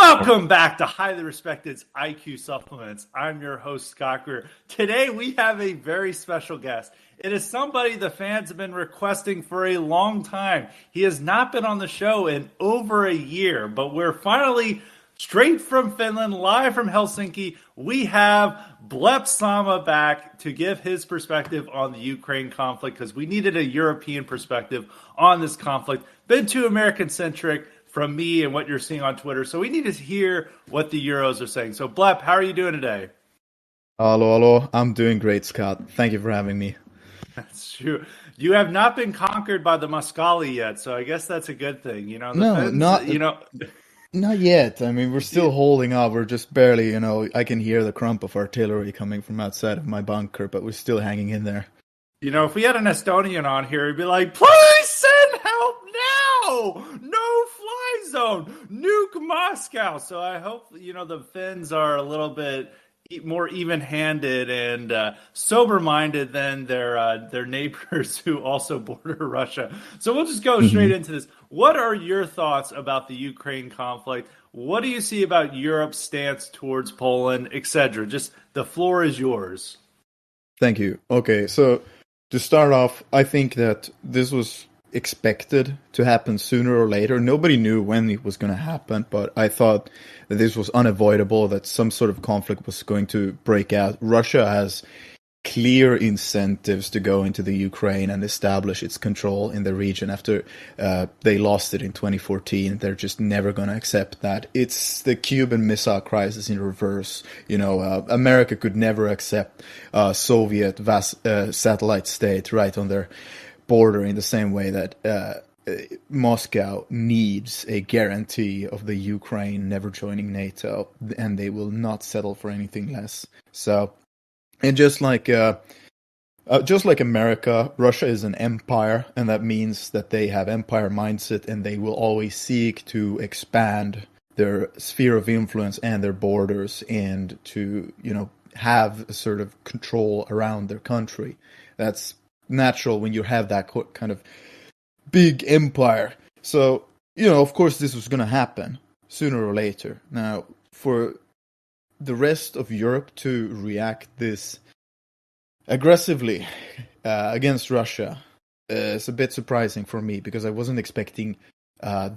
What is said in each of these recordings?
Welcome back to Highly Respected IQ Supplements. I'm your host, Scott Greer. Today we have a very special guest. It is somebody the fans have been requesting for a long time. He has not been on the show in over a year, but we're finally straight from Finland, live from Helsinki. We have Bleppsama back to give his perspective on the Ukraine conflict because we needed a European perspective on this conflict. Been too American-centric from me and what you're seeing on Twitter. So we need to hear what the Euros are saying. So Blepp, how are you doing today? Hello. I'm doing great, Scott. Thank you for having me. That's true. You have not been conquered by the Muscali yet, so I guess that's a good thing. You know, Not yet. I mean, we're still holding up. We're just barely, I can hear the crump of artillery coming from outside of my bunker, but we're still hanging in there. You know, if we had an Estonian on here, he'd be like, please send help now! No fly zone! Nuke Moscow! So I hope, the Finns are a little bit more even-handed and sober-minded than their neighbors who also border Russia. So we'll just go straight into this. What are your thoughts about the Ukraine conflict? What do you see about Europe's stance towards Poland, etc.? Just the floor is yours. Thank you. Okay, so to start off, I think that this was expected to happen sooner or later. Nobody knew when it was going to happen, but I thought that this was unavoidable, that some sort of conflict was going to break out. Russia has clear incentives to go into the Ukraine and establish its control in the region after they lost it in 2014. They're just never going to accept that. It's the Cuban Missile Crisis in reverse. America could never accept a Soviet satellite state right on their border in the same way that Moscow needs a guarantee of the Ukraine never joining NATO, and they will not settle for anything less. So, and just like America, Russia is an empire, and that means that they have empire mindset, and they will always seek to expand their sphere of influence and their borders, and to have a sort of control around their country. That's natural when you have that kind of big empire. So, of course this was going to happen sooner or later. Now, for the rest of Europe to react this aggressively against Russia is a bit surprising for me, because I wasn't expecting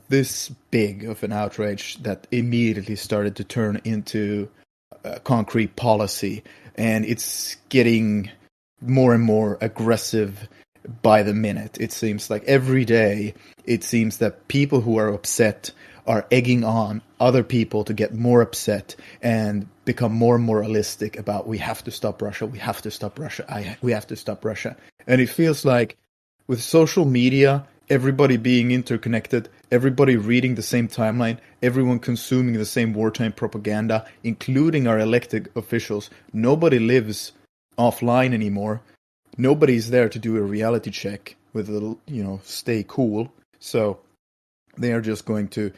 this big of an outrage that immediately started to turn into concrete policy, and it's getting more and more aggressive by the minute. It seems like every day, it seems that people who are upset are egging on other people to get more upset and become more moralistic about, we have to stop Russia, we have to stop Russia, we have to stop Russia. And it feels like with social media, everybody being interconnected, everybody reading the same timeline, everyone consuming the same wartime propaganda, including our elected officials, nobody lives offline anymore. Nobody's there to do a reality check with a little, stay cool. So they are just going to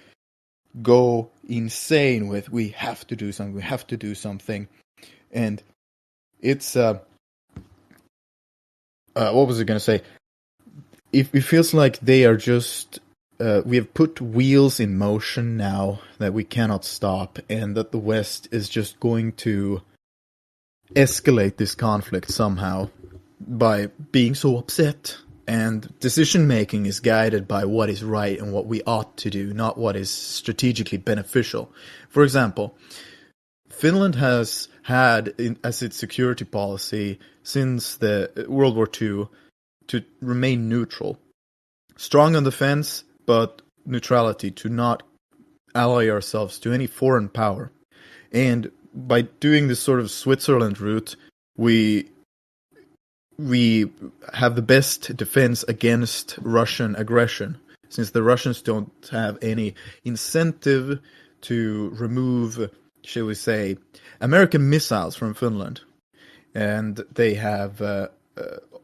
go insane with, we have to do something, we have to do something. And it's, what was I going to say? It feels like they are just, we have put wheels in motion now that we cannot stop, and that the West is just going to escalate this conflict somehow by being so upset, and decision making is guided by what is right and what we ought to do, not what is strategically beneficial. For example, Finland has had as its security policy since the World War II to remain neutral, strong on the fence, but neutrality, to not ally ourselves to any foreign power. And by doing this sort of Switzerland route, we have the best defense against Russian aggression, since the Russians don't have any incentive to remove, shall we say, American missiles from Finland. And they have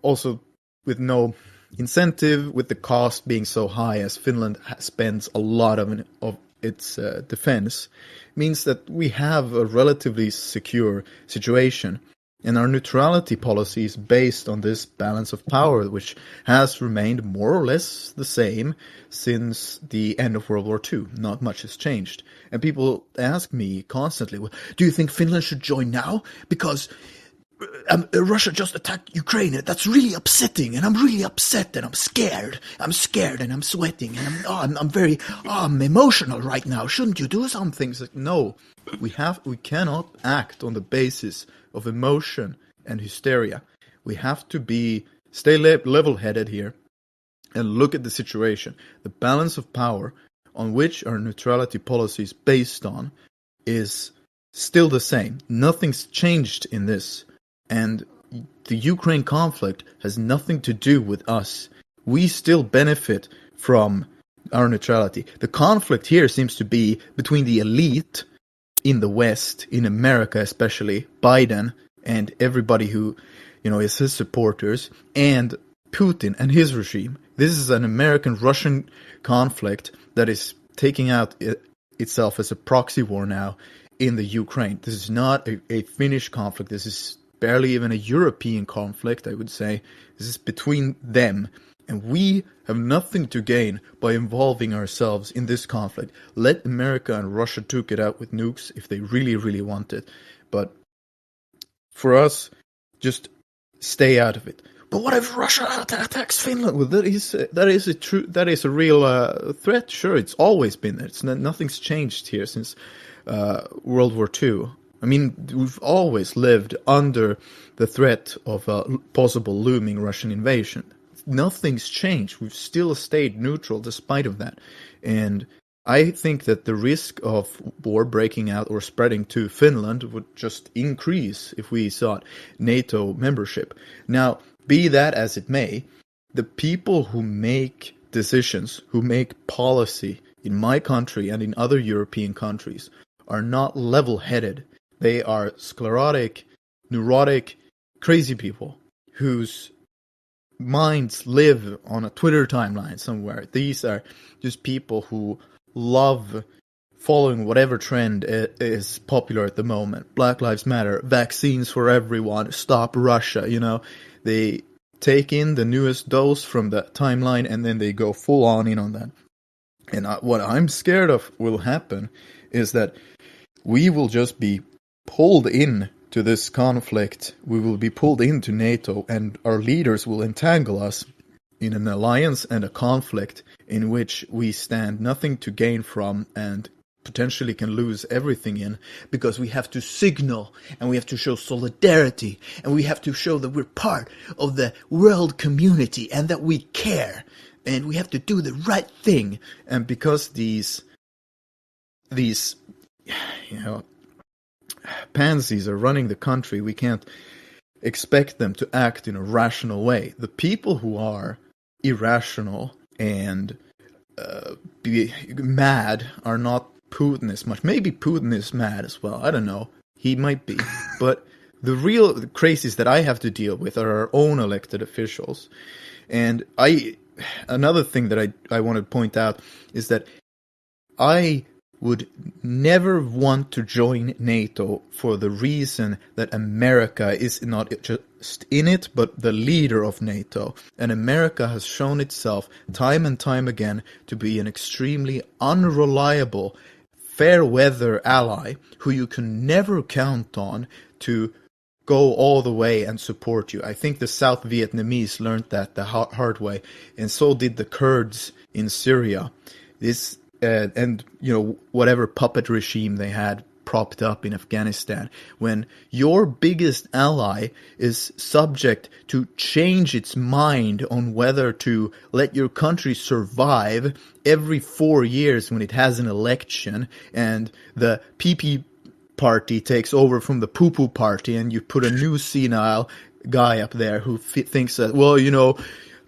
also, with no incentive, with the cost being so high as Finland spends a lot of its defense, means that we have a relatively secure situation. And our neutrality policy is based on this balance of power, which has remained more or less the same since the end of World War II. Not much has changed. And people ask me constantly, well, do you think Finland should join now? Because Russia just attacked Ukraine, and that's really upsetting, and I'm really upset, and I'm scared. I'm scared, and I'm sweating, and I'm emotional right now. Shouldn't you do something? It's like, no, we cannot act on the basis of emotion and hysteria. We have to stay level-headed here and look at the situation. The balance of power on which our neutrality policy is based on is still the same. Nothing's changed in this. And the Ukraine conflict has nothing to do with us. We still benefit from our neutrality. The conflict here seems to be between the elite in the West, in America especially, Biden and everybody who, is his supporters, and Putin and his regime. This is an American-Russian conflict that is taking out itself as a proxy war now in the Ukraine. This is not a Finnish conflict. This is barely even a European conflict, I would say. This is between them. And we have nothing to gain by involving ourselves in this conflict. Let America and Russia duke it out with nukes if they really, really want it. But for us, just stay out of it. But what if Russia attacks Finland? Well, that is a real threat. Sure, it's always been there. Nothing's changed here since World War II. I mean, we've always lived under the threat of a possible looming Russian invasion. Nothing's changed. We've still stayed neutral despite of that. And I think that the risk of war breaking out or spreading to Finland would just increase if we sought NATO membership. Now, be that as it may, the people who make decisions, who make policy in my country and in other European countries are not level-headed. They are sclerotic, neurotic, crazy people whose minds live on a Twitter timeline somewhere. These are just people who love following whatever trend is popular at the moment. Black Lives Matter, vaccines for everyone, stop Russia, They take in the newest dose from the timeline and then they go full on in on that. And what I'm scared of will happen is that we will just be pulled in to this conflict. We will be pulled into NATO, and our leaders will entangle us in an alliance and a conflict in which we stand nothing to gain from and potentially can lose everything in, because we have to signal and we have to show solidarity and we have to show that we're part of the world community and that we care and we have to do the right thing. And because these pansies are running the country, we can't expect them to act in a rational way. The people who are irrational and be mad are not Putin as much. Maybe Putin is mad as well. I don't know. He might be. But the real crazies that I have to deal with are our own elected officials. And another thing that I want to point out is that I would never want to join NATO for the reason that America is not just in it, but the leader of NATO. And America has shown itself time and time again to be an extremely unreliable, fair-weather ally who you can never count on to go all the way and support you. I think the South Vietnamese learned that the hard way, and so did the Kurds in Syria. And whatever puppet regime they had propped up in Afghanistan, when your biggest ally is subject to change its mind on whether to let your country survive every 4 years when it has an election, and the PP party takes over from the poo-poo party, and you put a new senile guy up there who thinks that,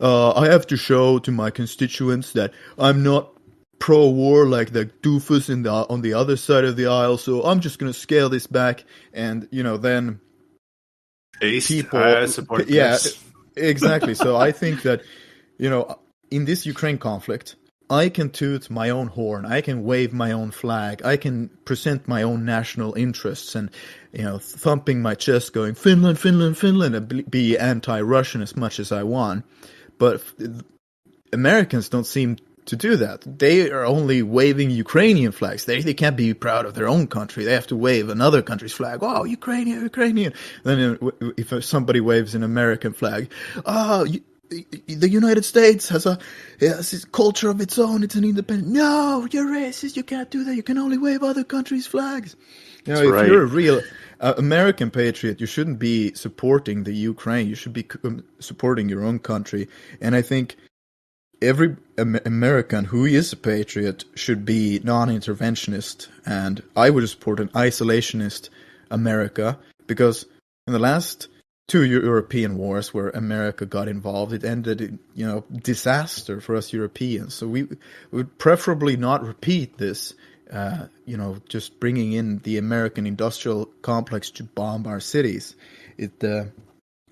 I have to show to my constituents that I'm not pro-war like the doofus on the other side of the aisle, so I'm just going to scale this back. And then people, I support this. Exactly. So I think that in this Ukraine conflict, I can toot my own horn, I can wave my own flag, I can present my own national interests, and thumping my chest, going Finland, Finland, Finland, and be anti-Russian as much as I want. But Americans don't seem to do that. They are only waving Ukrainian flags. They can't be proud of their own country. They have to wave another country's flag. Oh, Ukrainian, Ukrainian. Then if somebody waves an American flag, the United States has this culture of its own. It's an independent. No, you're racist. You can't do that. You can only wave other countries' flags. If you're a real American patriot, you shouldn't be supporting the Ukraine. You should be supporting your own country. And I think every American who is a patriot should be non-interventionist. And I would support an isolationist America, because in the last 2 European wars where America got involved, it ended in disaster for us Europeans. So we would preferably not repeat this. Just bringing in the American industrial complex to bomb our cities. It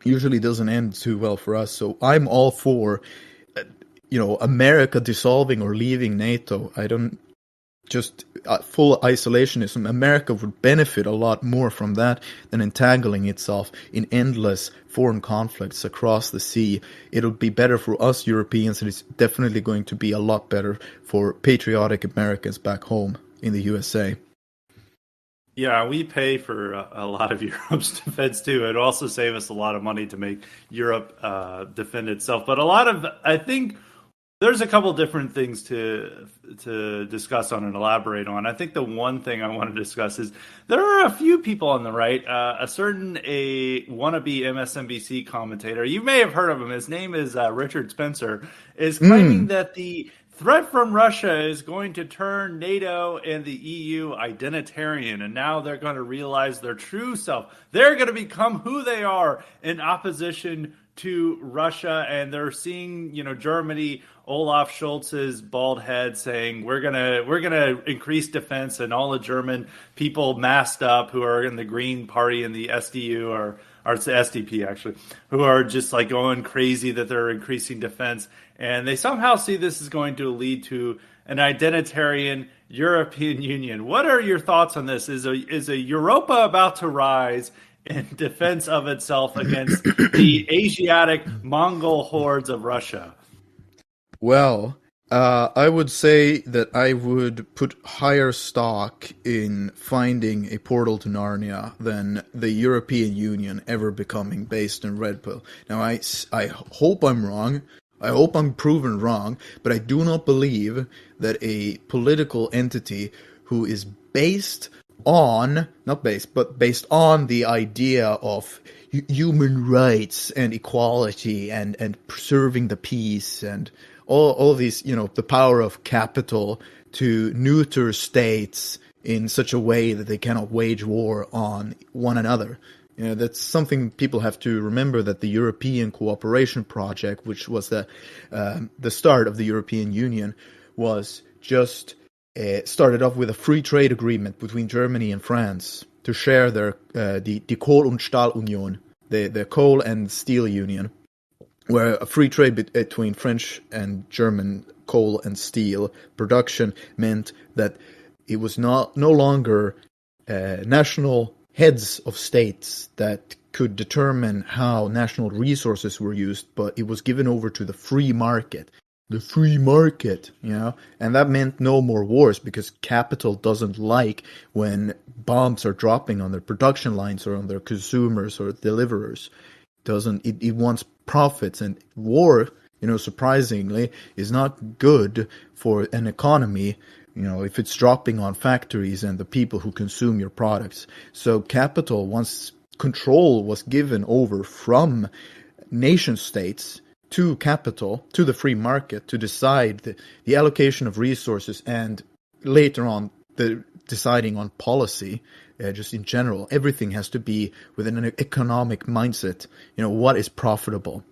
usually doesn't end too well for us. So I'm all for, America dissolving or leaving NATO. I don't just full isolationism. America would benefit a lot more from that than entangling itself in endless foreign conflicts across the sea. It'll be better for us Europeans, and it's definitely going to be a lot better for patriotic Americans back home in the USA. Yeah, we pay for a lot of Europe's defense too. It'd also save us a lot of money to make Europe defend itself. But I think there's a couple different things to discuss on and elaborate on. I think the one thing I want to discuss is there are a few people on the right, a wannabe MSNBC commentator. You may have heard of him. His name is Richard Spencer, is claiming that the threat from Russia is going to turn NATO and the EU identitarian, and now they're going to realize their true self. They're going to become who they are in opposition to Russia, and they're seeing, Germany, Olaf Scholz's bald head saying we're gonna increase defense, and all the German people masked up who are in the Green Party and the SDU or it's the SDP actually, who are just like going crazy that they're increasing defense, and they somehow see this is going to lead to an identitarian European Union. What are your thoughts on this? Is a Europa about to rise in defense of itself against the Asiatic Mongol hordes of Russia? Well, I would say that I would put higher stock in finding a portal to Narnia than the European Union ever becoming based in Red Pill. Now, I hope I'm wrong. I hope I'm proven wrong, but I do not believe that a political entity who is based on the idea of human rights and equality and preserving the peace and all these, the power of capital to neuter states in such a way that they cannot wage war on one another. That's something people have to remember, that the European Cooperation Project, which was the start of the European Union, was just started off with a free trade agreement between Germany and France to share their the Kohl- und Stahlunion, the coal and steel union, where a free trade between French and German coal and steel production meant that it was no longer national heads of states that could determine how national resources were used, but it was given over to the free market. The free market, and that meant no more wars, because capital doesn't like when bombs are dropping on their production lines or on their consumers or deliverers. It wants profits, and war, surprisingly, is not good for an economy, if it's dropping on factories and the people who consume your products. So capital, once control was given over from nation states to capital, to the free market, to decide the allocation of resources, and later on the deciding on policy, just in general. Everything has to be within an economic mindset. What is profitable?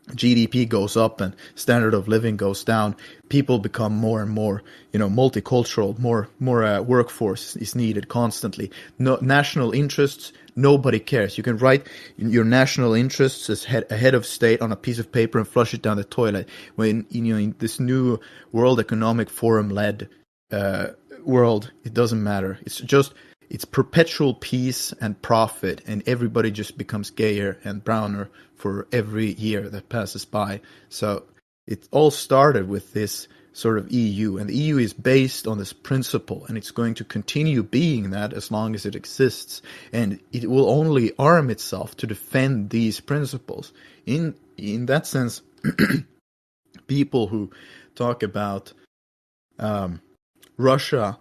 GDP goes up and standard of living goes down, people become more and more, multicultural, more workforce is needed constantly. No national interests, nobody cares. You can write your national interests as head of state on a piece of paper and flush it down the toilet. When in this new World Economic Forum led world, it doesn't matter. It's perpetual peace and profit, and everybody just becomes gayer and browner for every year that passes by. So it all started with this sort of EU, and the EU is based on this principle, and it's going to continue being that as long as it exists, and it will only arm itself to defend these principles. In that sense, people who talk about Russia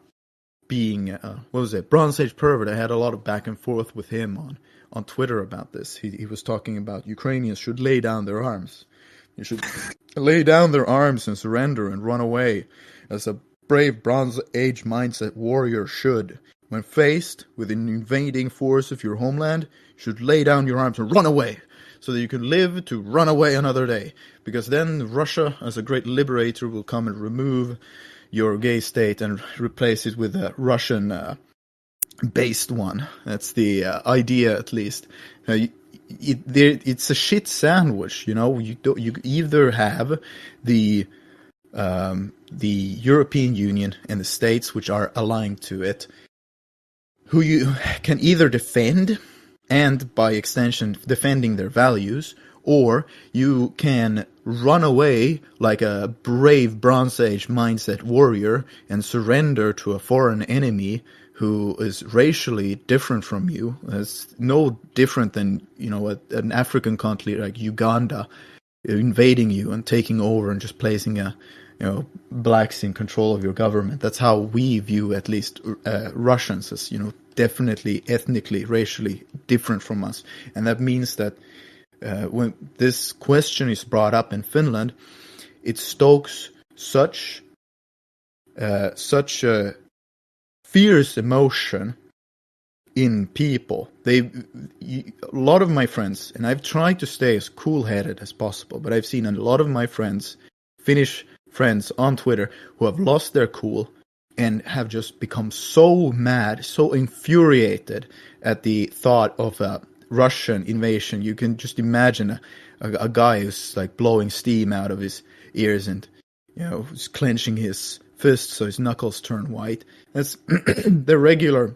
being Bronze Age pervert. I had a lot of back and forth with him on Twitter about this. He was talking about Ukrainians should lay down their arms. You should lay down their arms and surrender and run away, as a brave Bronze Age mindset warrior should. When faced with an invading force of your homeland, you should lay down your arms and run away, so that you can live to run away another day. Because then Russia, as a great liberator, will come and remove your gay state and replace it with a Russian-based one. That's the idea, at least. It's a shit sandwich, You either have the European Union and the states which are aligned to it, who you can either defend, and by extension defending their values, or you can run away like a brave Bronze Age mindset warrior and surrender to a foreign enemy who is racially different from you. It's no different than, an African country like Uganda invading you and taking over and just placing blacks in control of your government. That's how we view, at least, Russians as, definitely ethnically, racially different from us. And that means that when this question is brought up in Finland, it stokes such a fierce emotion in people. A lot of my friends, and I've tried to stay as cool-headed as possible, but I've seen a lot of my friends, Finnish friends on Twitter, who have lost their cool and have just become so mad, so infuriated at the thought of Russian invasion. You can just imagine a guy who's like blowing steam out of his ears and who's clenching his fists so his knuckles turn white. That's the regular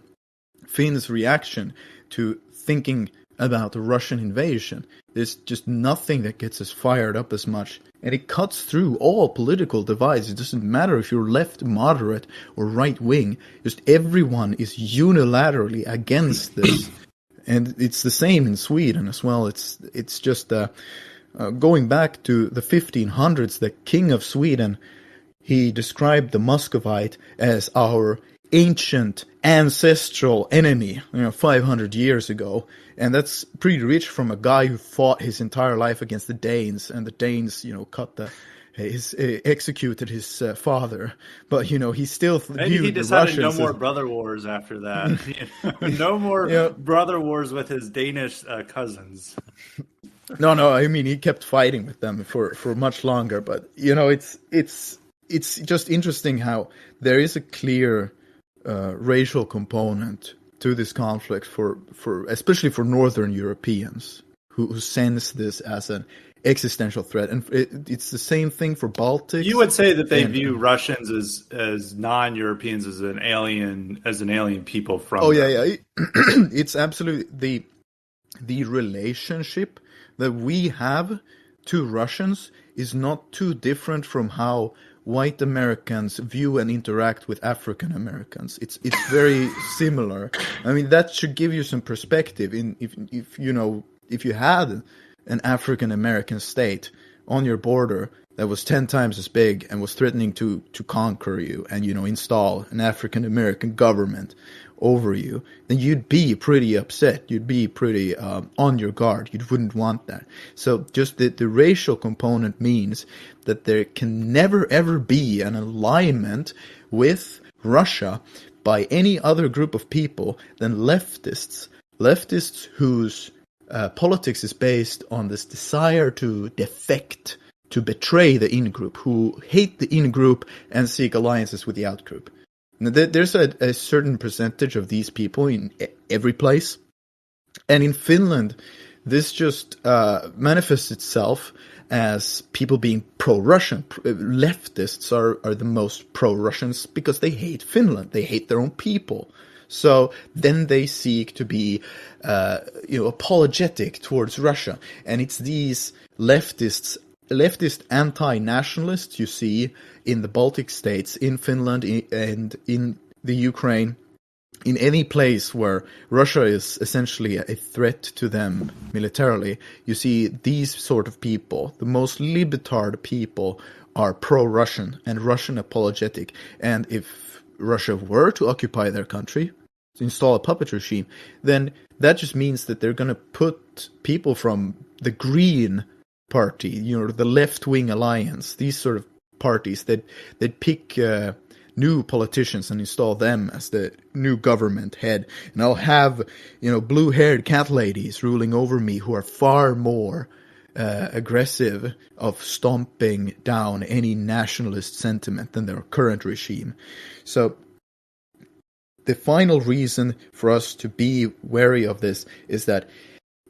Finns' reaction to thinking about the Russian invasion. There's just nothing that gets us fired up as much, and it cuts through all political divides. It doesn't matter if you're left, moderate, or right wing. Just everyone is unilaterally against this. And it's the same in Sweden as well. It's just going back to the 1500s, the king of Sweden, he described the Muscovite as our ancient ancestral enemy, 500 years ago. And that's pretty rich from a guy who fought his entire life against the Danes, and the Danes, executed his father. But, he still maybe he decided no more brother wars after that. No more brother wars with his Danish cousins. No, I mean, he kept fighting with them for much longer. But, it's just interesting how there is a clear racial component to this conflict for especially for Northern Europeans who sense this as an existential threat, and it's the same thing for Baltics. You would say that they view Russians as non-Europeans, as an alien people from. Oh yeah. It's absolutely the relationship that we have to Russians is not too different from how white Americans view and interact with African Americans. It's very similar. I mean, that should give you some perspective. If you had an African American state on your border that was 10 times as big and was threatening to conquer you and install an African American government over you, then you'd be pretty upset. You'd be pretty on your guard. You wouldn't want that. So just the racial component means that there can never ever be an alignment with Russia by any other group of people than leftists whose politics is based on this desire to defect, to betray the in-group, who hate the in-group and seek alliances with the out-group. Now, there's a certain percentage of these people in every place. And in Finland, this just manifests itself as people being pro-Russian. Leftists are the most pro-Russians because they hate Finland. They hate their own people. So then they seek to be, apologetic towards Russia. And it's these leftist anti-nationalists you see in the Baltic states, in Finland, and in the Ukraine, in any place where Russia is essentially a threat to them militarily. You see these sort of people, the most libtard people, are pro-Russian and Russian apologetic. And if Russia were to occupy their country, to install a puppet regime, then that just means that they're going to put people from the Green Party, the left-wing alliance, these sort of parties, they'd pick new politicians and install them as the new government head. And I'll have, blue-haired cat ladies ruling over me who are far more aggressive of stomping down any nationalist sentiment than their current regime. So the final reason for us to be wary of this is that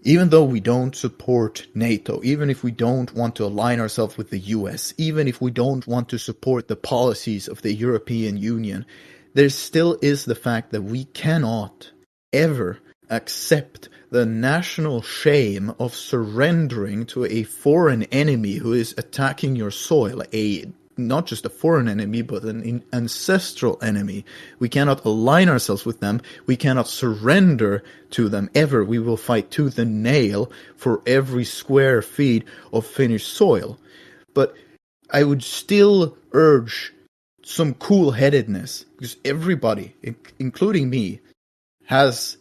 even though we don't support NATO, even if we don't want to align ourselves with the US, even if we don't want to support the policies of the European Union, there still is the fact that we cannot ever accept the national shame of surrendering to a foreign enemy who is attacking your soil, not just a foreign enemy, but an ancestral enemy. We cannot align ourselves with them. We cannot surrender to them ever. We will fight tooth and nail for every square feet of Finnish soil. But I would still urge some cool-headedness, because everybody, including me, is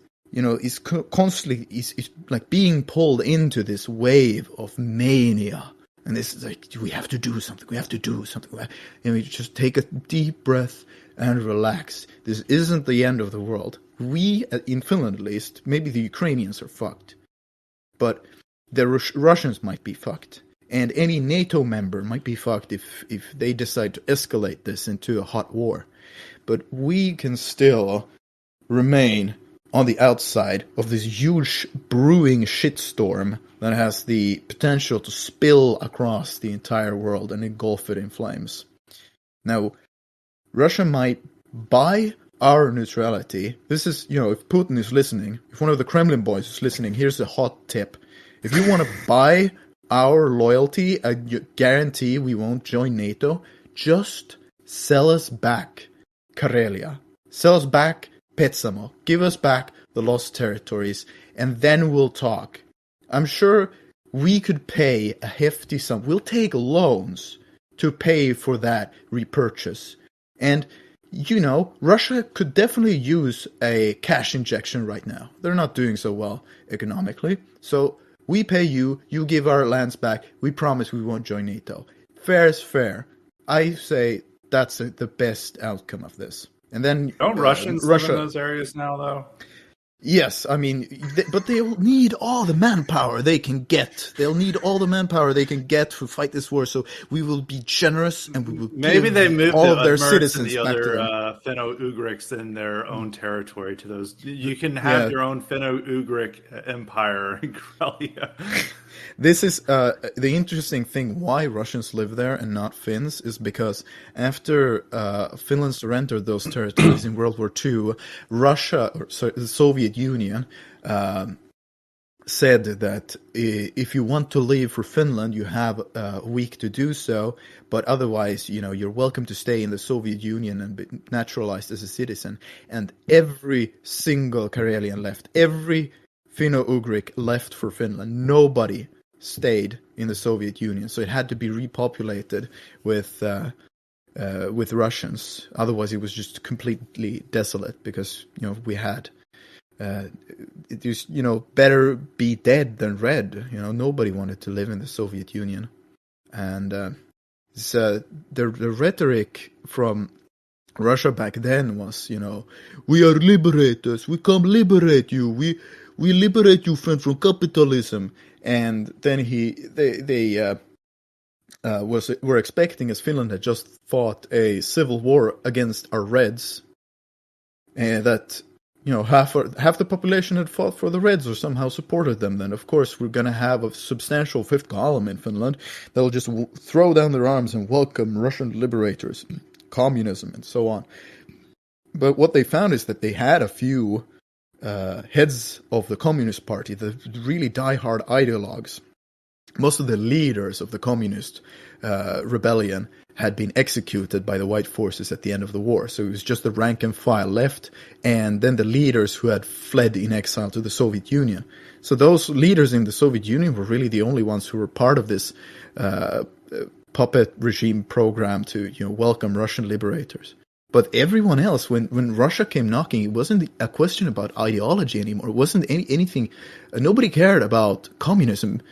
constantly is like being pulled into this wave of mania. And this is like, we have to do something. We have to do something. And we just take a deep breath and relax. This isn't the end of the world. We, in Finland at least, maybe the Ukrainians are fucked. But the Russians might be fucked. And any NATO member might be fucked if they decide to escalate this into a hot war. But we can still remain on the outside of this huge brewing shitstorm that has the potential to spill across the entire world and engulf it in flames. Now, Russia might buy our neutrality. This is, if Putin is listening, if one of the Kremlin boys is listening, here's a hot tip. If you want to buy our loyalty, I guarantee we won't join NATO, just sell us back Karelia. Sell us back Bleppsama. Give us back the lost territories, and then we'll talk. I'm sure we could pay a hefty sum. We'll take loans to pay for that repurchase. And, Russia could definitely use a cash injection right now. They're not doing so well economically. So we pay you, you give our lands back, we promise we won't join NATO. Fair is fair. I say that's the best outcome of this. And then don't Russians live in those areas now, though? Yes, I mean, but they'll need all the manpower they can get. They'll need all the manpower they can get to fight this war. So we will be generous, and we will give all of their citizens back to them. Finno-Ugrics in their own territory to those. You can have your own Finno-Ugric empire in Karelia. This is the interesting thing. Why Russians live there and not Finns is because after Finland surrendered those territories in World War II, the Soviet Union said that if you want to leave for Finland, you have a week to do so, but otherwise, you're welcome to stay in the Soviet Union and be naturalized as a citizen. And every single Karelian left. Every Finno-Ugric left for Finland. Nobody stayed in the Soviet Union, so it had to be repopulated with Russians. Otherwise, it was just completely desolate because we had it was better be dead than red. Nobody wanted to live in the Soviet Union, and the rhetoric from Russia back then was, we are liberators, we come liberate you, we we liberate you from capitalism. And then they were expecting, as Finland had just fought a civil war against our Reds, and that half the population had fought for the Reds or somehow supported them. Then of course we're going to have a substantial fifth column in Finland that'll just throw down their arms and welcome Russian liberators, communism, and so on. But what they found is that they had a few heads of the Communist Party, the really diehard ideologues. Most of the leaders of the communist rebellion had been executed by the white forces at the end of the war. So it was just the rank and file left, and then the leaders who had fled in exile to the Soviet Union. So those leaders in the Soviet Union were really the only ones who were part of this puppet regime program to welcome Russian liberators. But everyone else, when Russia came knocking, it wasn't a question about ideology anymore. It wasn't anything. Nobody cared about communism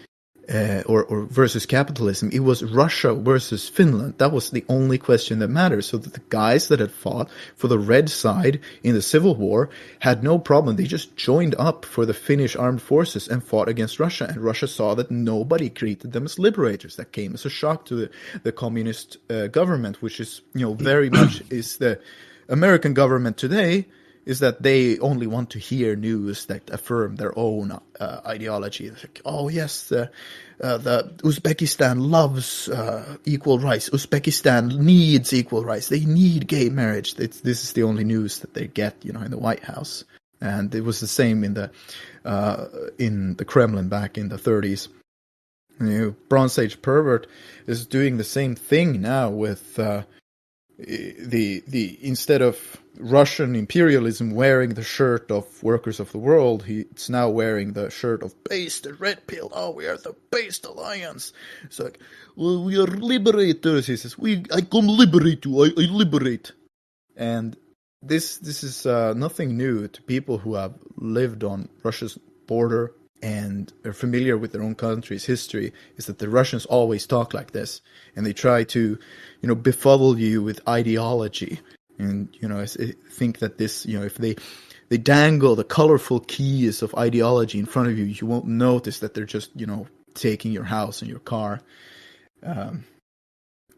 or versus capitalism. It was Russia versus Finland. That was the only question that mattered. So that the guys that had fought for the red side in the Civil War had no problem. They just joined up for the Finnish armed forces and fought against Russia. And Russia saw that nobody treated them as liberators. That came as a shock to the communist government, which is, very much is the American government today, is that they only want to hear news that affirm their own ideology. It's like, oh yes, the Uzbekistan loves equal rights. Uzbekistan needs equal rights. They need gay marriage. This is the only news that they get, in the White House. And it was the same in the Kremlin back in the 30s. Bronze Age pervert is doing the same thing now with the instead of Russian imperialism wearing the shirt of workers of the world, it's now wearing the shirt of base, the red pill. Oh, we are the based alliance. It's like, well, we are liberators. He says, I come liberate you. I liberate. And this is nothing new to people who have lived on Russia's border and are familiar with their own country's history, is that the Russians always talk like this, and they try to, befuddle you with ideology. And, I think that this, if they dangle the colorful keys of ideology in front of you, you won't notice that they're just, taking your house and your car.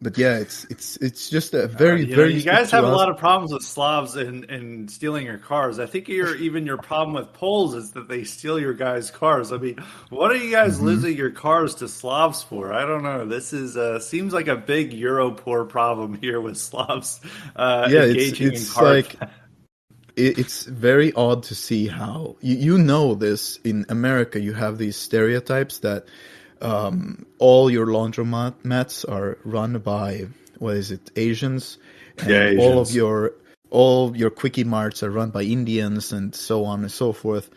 But yeah, it's just a very, very... You guys have a lot of problems with Slavs and stealing your cars. I think your problem with Poles is that they steal your guys' cars. I mean, what are you guys losing your cars to Slavs for? I don't know. This is seems like a big Euro-poor problem here with Slavs engaging in car. Like, it's very odd to see how... You know this, in America you have these stereotypes that... all your laundromats are run by Asians, and Asians. all of your quickie marts are run by Indians, and so on and so forth.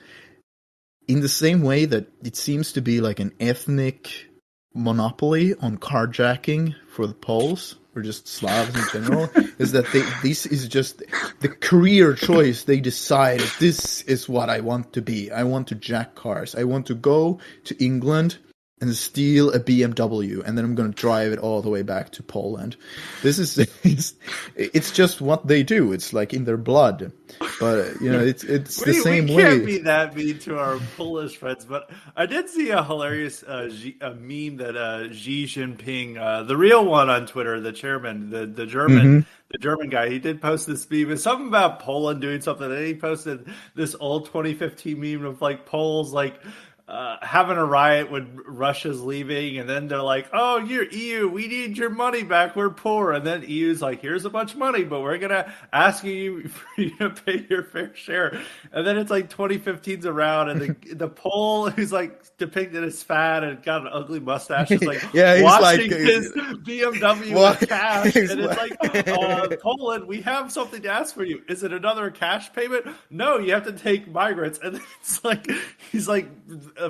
In the same way that it seems to be like an ethnic monopoly on carjacking for the Poles, or just Slavs in general, is that this is just the career choice. They decide, this is what I want to be. I want to jack cars. I want to go to England and steal a BMW, and then I'm going to drive it all the way back to Poland. This is it's just what they do. It's like in their blood. But it's the same way. We can't be that mean to our Polish friends. But I did see a hilarious a meme that Xi Jinping, the real one on Twitter, the chairman, the German. The German guy, he did post this meme. It's something about Poland doing something, and he posted this old 2015 meme of like Poles like having a riot when Russia's leaving, and then they're like, oh, you're EU, we need your money back, we're poor. And then EU's like, here's a bunch of money, but we're gonna ask you for you to pay your fair share. And then it's like 2015's around, and the Pole who's like depicted as fat and got an ugly mustache is like washing his BMW with cash. And it's like, Poland, we have something to ask for you. Is it another cash payment? No, you have to take migrants. And then it's like, he's like,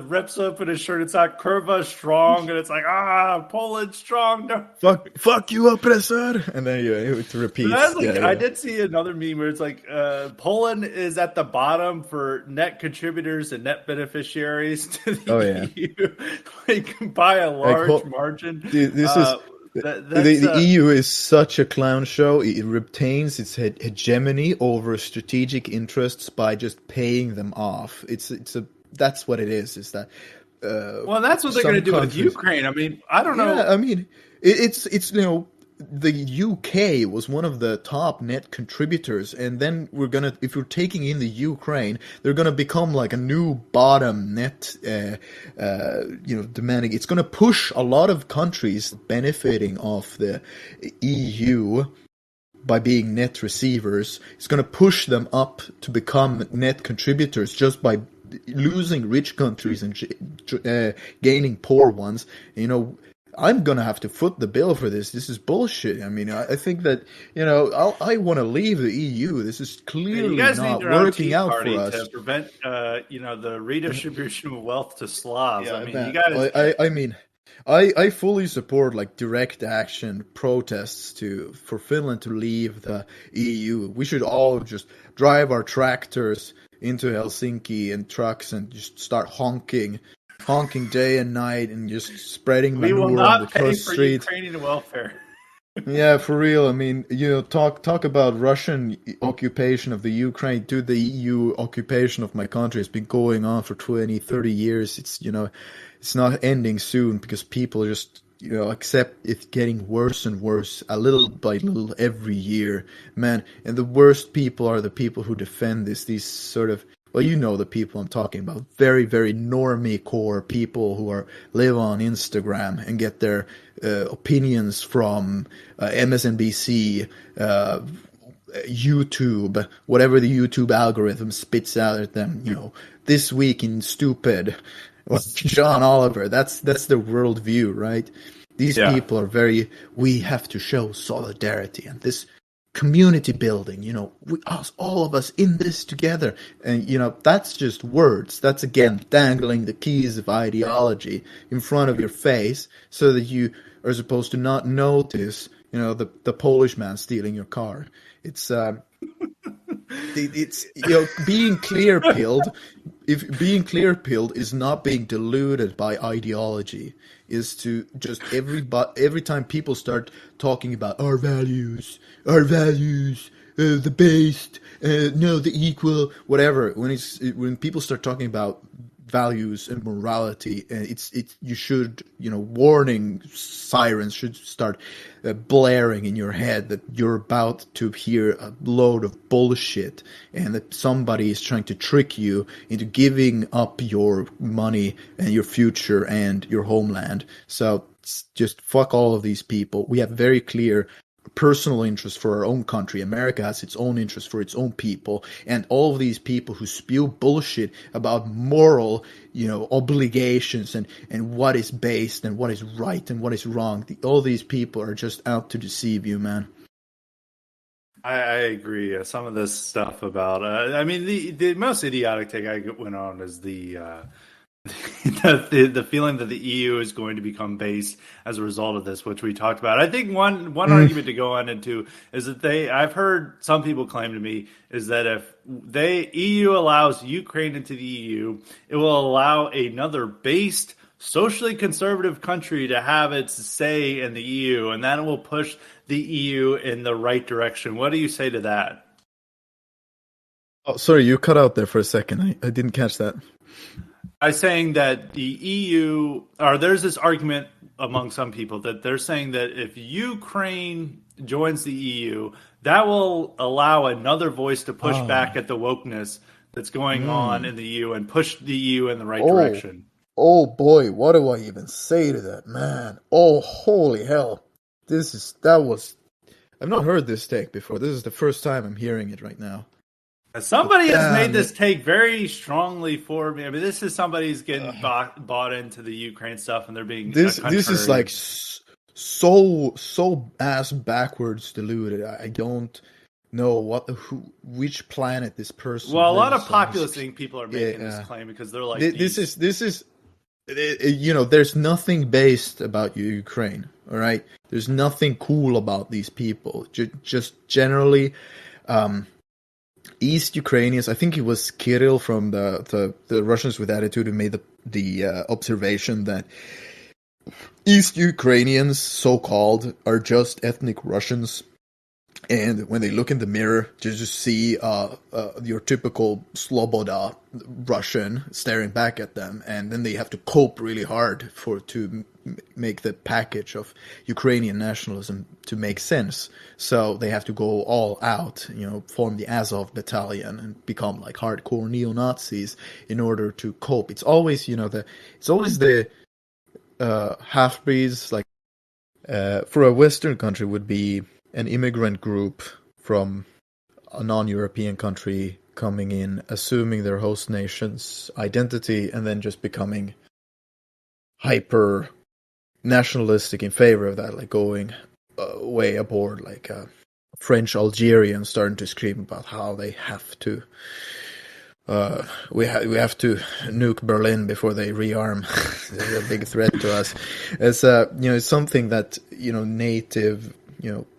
rips open his shirt. It's not Kurva strong, and it's like, Poland strong. No, fuck you, oppressor. And then it repeats. I did see another meme where it's like Poland is at the bottom for net contributors and net beneficiaries to the EU, like by a large margin. This is. The EU is such a clown show. It retains its hegemony over strategic interests by just paying them off. It's a that's what it is. Is that well, that's what they're going to do with Ukraine. I mean, I don't know. I mean, it's the UK was one of the top net contributors, and then if we're taking in the Ukraine, they're gonna become like a new bottom net, demanding. It's gonna push a lot of countries benefiting off the EU by being net receivers. It's gonna push them up to become net contributors just by losing rich countries and gaining poor ones. I'm gonna have to foot the bill for this. This is bullshit. I mean, I think that I want to leave the EU. This is clearly not working out for us. To prevent, the redistribution of wealth to Slavs. Yeah, I mean, man, you guys. I mean, I fully support like direct action protests for Finland to leave the EU. We should all just drive our tractors into Helsinki and trucks and just start honking day and night and just spreading manure on the We will not pay streets. for Ukrainian welfare. Yeah, for real. I mean, talk about Russian occupation of the Ukraine. Dude, the EU occupation of my country has been going on for 20, 30 years. It's not ending soon because people just, accept it getting worse and worse, a little by little every year, man. And the worst people are the people who defend these sort of, well, the people I'm talking about. Very, very normie core people who live on Instagram and get their opinions from MSNBC, YouTube, whatever the YouTube algorithm spits out at them. This week in stupid, John Oliver. That's the worldview, right? These people are we have to show solidarity and this community building, all of us in this together. And, that's just words. That's, again, dangling the keys of ideology in front of your face so that you are supposed to not notice, the Polish man stealing your car. It's being clear-pilled. If being clear-pilled is not being diluted by ideology, is to just every time people start talking about our values, the based, the equal, whatever. When people start talking about values and morality, you should, warning sirens should start blaring in your head that you're about to hear a load of bullshit and that somebody is trying to trick you into giving up your money and your future and your homeland. So just fuck all of these people. We have very clear personal interest for our own country. America has its own interest for its own people, and all of these people who spew bullshit about moral, obligations and what is based and what is right and what is wrong. All these people are just out to deceive you, man. I agree. Some of this stuff about, the most idiotic take I went on is the feeling that the EU is going to become based as a result of this, which we talked about. I think one argument to go on into is that I've heard some people claim to me is that if EU allows Ukraine into the EU, it will allow another based socially conservative country to have its say in the EU, and that will push the EU in the right direction. What do you say to that? Oh, sorry, you cut out there for a second. I didn't catch that. By saying that the EU, or there's this argument among some people that they're saying that if Ukraine joins the EU, that will allow another voice to push back at the wokeness that's going on in the EU and push the EU in the right direction. Oh boy, what do I even say to that, man? Oh, holy hell. I've not heard this take before. This is the first time I'm hearing it right now. Somebody has made this take very strongly for me. I mean, this is somebody who's getting bought into the Ukraine stuff, and they're being this is like so ass backwards deluded. I don't know which planet this person. Well, a lot of populist people are making this claim because they're like this is there's nothing based about Ukraine. All right, there's nothing cool about these people. Just generally. East Ukrainians, I think it was Kirill from the Russians with Attitude who made the observation that East Ukrainians, so-called, are just ethnic Russians And when they look in the mirror, you just see your typical Sloboda Russian staring back at them, and then they have to cope really hard to make the package of Ukrainian nationalism to make sense. So they have to go all out, form the Azov battalion and become like hardcore neo-Nazis in order to cope. It's always, the half-breeds, like for a Western country would be an immigrant group from a non-European country coming in, assuming their host nation's identity, and then just becoming hyper nationalistic in favor of that, like going way aboard, like French Algerians starting to scream about how they have to we have to nuke Berlin before they rearm. They're a big threat to us. It's something that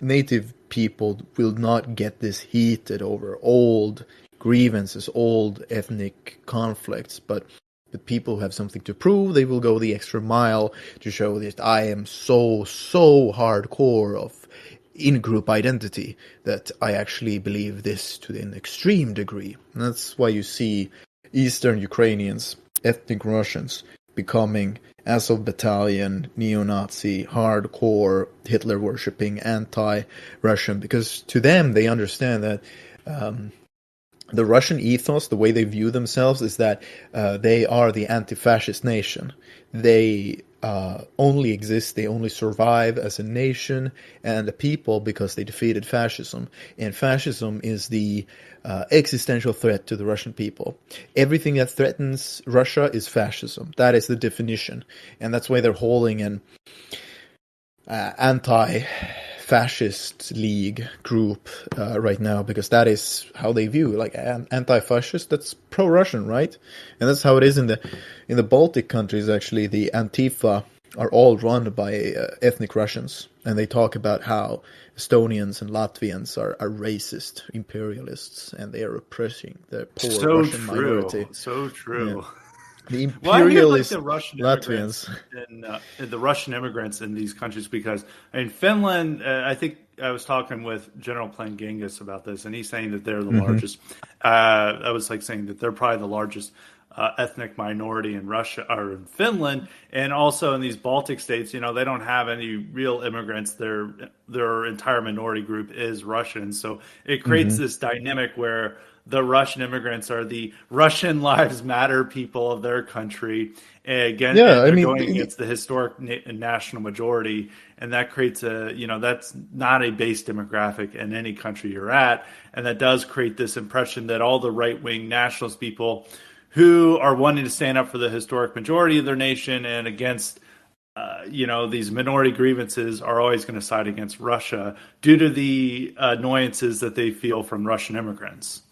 native people will not get this heated over old grievances, old ethnic conflicts, but the people who have something to prove, they will go the extra mile to show that I am so hardcore of in-group identity that I actually believe this to an extreme degree. And that's why you see Eastern Ukrainians, ethnic Russians, becoming Azov battalion, neo-Nazi, hardcore, Hitler-worshipping, anti-Russian, because to them, they understand that the Russian ethos, the way they view themselves, is that they are the anti-fascist nation. They only exist, they only survive as a nation and a people because they defeated fascism. And fascism is the existential threat to the Russian people. Everything that threatens Russia is fascism. That is the definition. And that's why they're holding an anti-fascist league group right now, because that is how they view, like, anti-fascist, that's pro-Russian, right? And that's how it is in the Baltic countries. Actually, the Antifa are all run by ethnic Russians, and they talk about how Estonians and Latvians are racist imperialists, and they are oppressing the poor Russian minority. So true. Yeah. The Well, I hear like imperialist the Russian Latvians. immigrants and the Russian immigrants in these countries, because Finland. I think I was talking with General Plan Genghis about this, and he's saying that they're the largest. I was like saying that they're probably the largest ethnic minority in Russia or in Finland, and also in these Baltic states. They don't have any real immigrants. Their entire minority group is Russian, so it creates this dynamic where the Russian immigrants are the Russian Lives Matter people of their country. Again, Yeah, and they're going against the historic national majority, and that creates that's not a base demographic in any country you're at, and that does create this impression that all the right-wing nationalist people who are wanting to stand up for the historic majority of their nation and against these minority grievances are always going to side against Russia due to the annoyances that they feel from Russian immigrants.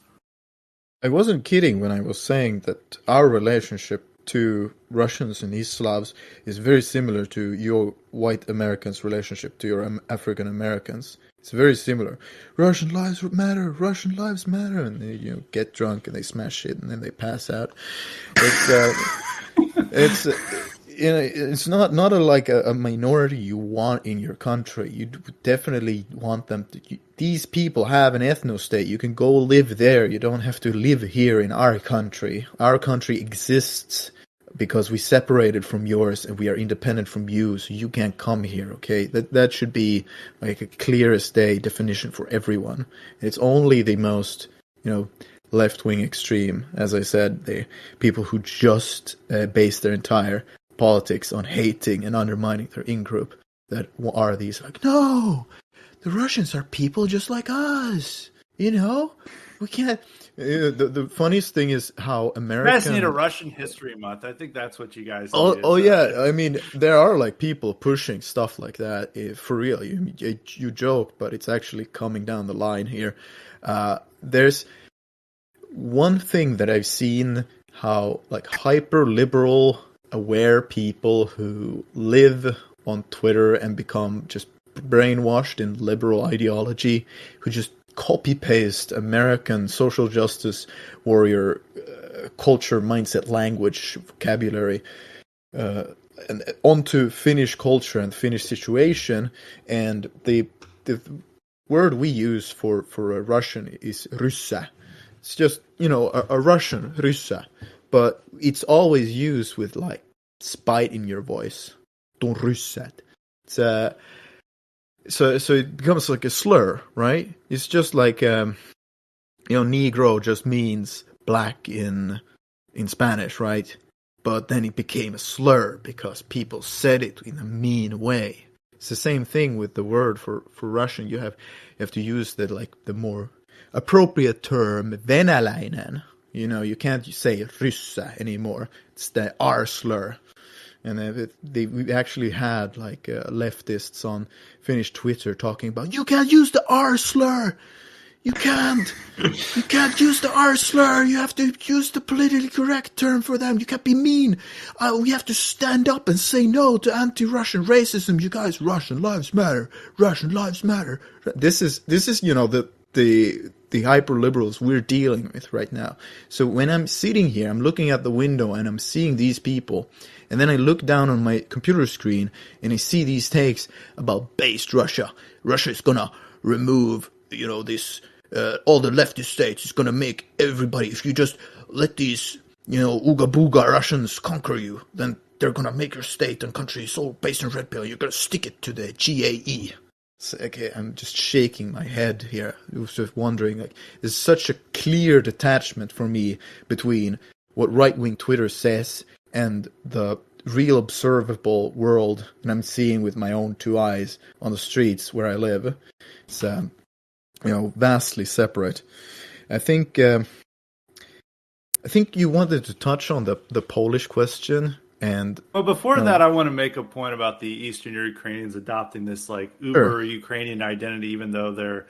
I wasn't kidding when I was saying that our relationship to Russians and East Slavs is very similar to your white Americans' relationship to your African Americans. It's very similar. Russian lives matter, and they get drunk and they smash shit and then they pass out. It's not like a minority you want in your country. You definitely want them to. These people have an ethno-state. You can go live there. You don't have to live here in our country. Our country exists because we separated from yours and we are independent from you, so you can't come here, okay? That should be like a clear as day definition for everyone. It's only the most, left-wing extreme, as I said, the people who just base their entire politics on hating and undermining their in-group that are these like, no, the Russians are people just like us, we can't. The funniest thing is how American. You guys need a Russian history month. I think that's what you guys need. Yeah. I mean, there are like people pushing stuff like that for real. You joke, but it's actually coming down the line here. There's one thing that I've seen, how like hyper liberal aware people who live on Twitter and become just brainwashed in liberal ideology, who just copy-paste American social justice warrior culture, mindset, language, vocabulary and onto Finnish culture and Finnish situation, and they word we use for a Russian is ryssa. It's just, a Russian, ryssa. But it's always used with, like, spite in your voice. Don't ryssa. It's so it becomes like a slur, right? It's just like, Negro just means black in Spanish, right? But then it became a slur because people said it in a mean way. It's the same thing with the word for Russian. You have to use the more appropriate term, venäläinen. You can't say ryssa anymore. It's the R slur. And we actually had leftists on Finnish Twitter talking about, you can't use the R slur. You can't use the R slur. You have to use the politically correct term for them. You can't be mean. We have to stand up and say no to anti-Russian racism. You guys, Russian lives matter. Russian lives matter. This is the hyper liberals we're dealing with right now. So when I'm sitting here, I'm looking at the window and I'm seeing these people, and then I look down on my computer screen and I see these takes about based Russia. Russia is gonna remove, this. All the leftist states is going to make everybody, if you just let these, ooga booga Russians conquer you, then they're going to make your state and country so based on red pill, you're going to stick it to the GAE. So, okay, I'm just shaking my head here. I was just wondering, there's such a clear detachment for me between what right-wing Twitter says and the real observable world that I'm seeing with my own two eyes on the streets where I live. It's, vastly separate. I think you wanted to touch on the Polish question, and before that, I want to make a point about the Eastern Ukrainians adopting this uber Ukrainian identity, even though they're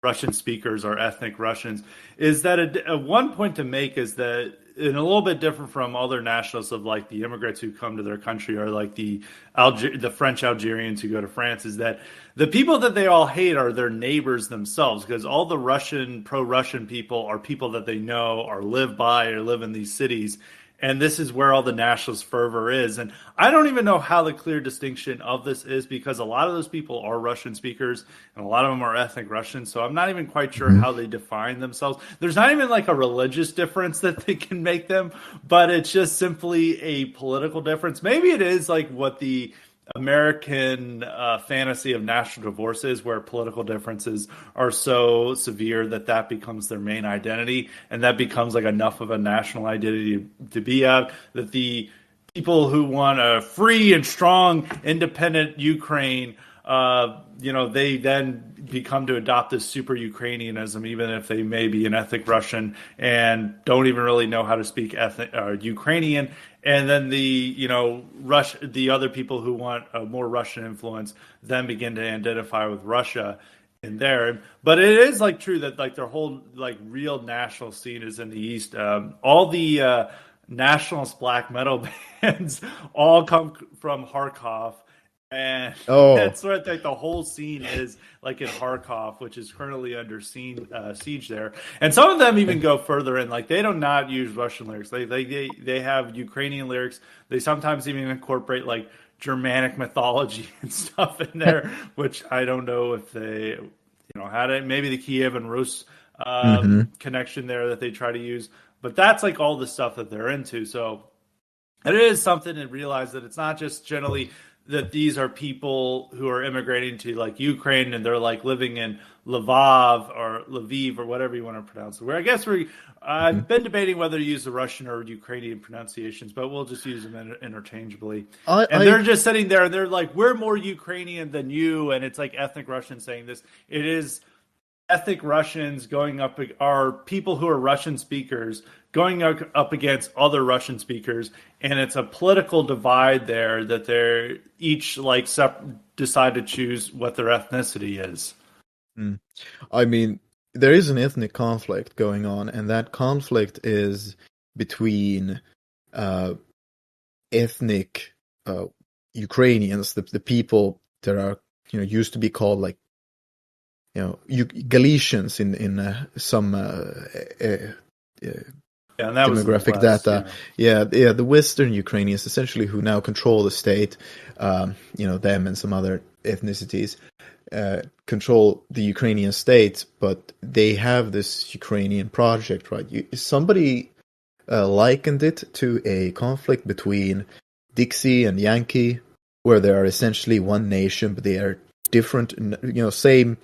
Russian speakers or ethnic Russians. Is that one point to make is that, and a little bit different from other nationalists of the immigrants who come to their country, or the French Algerians who go to France, is that the people that they all hate are their neighbors themselves, because all the pro-Russian people are people that they know or live by or live in these cities. And this is where all the nationalist fervor is. And I don't even know how the clear distinction of this is, because a lot of those people are Russian speakers and a lot of them are ethnic Russians. So I'm not even quite sure how they define themselves. There's not even a religious difference that they can make them, but it's just simply a political difference. Maybe it is what the American fantasy of national divorce is, where political differences are so severe that becomes their main identity, and that becomes enough of a national identity to be out, that the people who want a free and strong independent Ukraine, they then become to adopt this super Ukrainianism, even if they may be an ethnic Russian and don't even really know how to speak Ukrainian. And then the other people who want a more Russian influence then begin to identify with Russia in there. But it is true that their whole real national scene is in the East. All the nationalist black metal bands all come from Kharkov. And that's what the whole scene is in Kharkov, which is currently under siege there. And some of them even go further in, they do not use Russian lyrics. They have Ukrainian lyrics. They sometimes even incorporate Germanic mythology and stuff in there, which I don't know if they had it. Maybe the Kiev and Rus connection there that they try to use. But that's all the stuff that they're into. So it is something to realize that it's not just generally that these are people who are immigrating to Ukraine and they're living in Lviv or whatever you want to pronounce it. Where I guess I've been debating whether to use the Russian or Ukrainian pronunciations, but we'll just use them interchangeably. They're just sitting there and they're we're more Ukrainian than you, and it's ethnic Russians saying this. It is ethnic Russians are people who are Russian speakers going up against other Russian speakers, and it's a political divide there that they're each decide to choose what their ethnicity is. I mean, there is an ethnic conflict going on, and that conflict is between ethnic Ukrainians, the people that are used to be called Galicians in some and that demographic was the West, data. Yeah, the Western Ukrainians, essentially, who now control the state, them and some other ethnicities. control the Ukrainian state, but they have this Ukrainian project, right? Somebody likened it to a conflict between Dixie and Yankee, where they are essentially one nation, but they are different, same,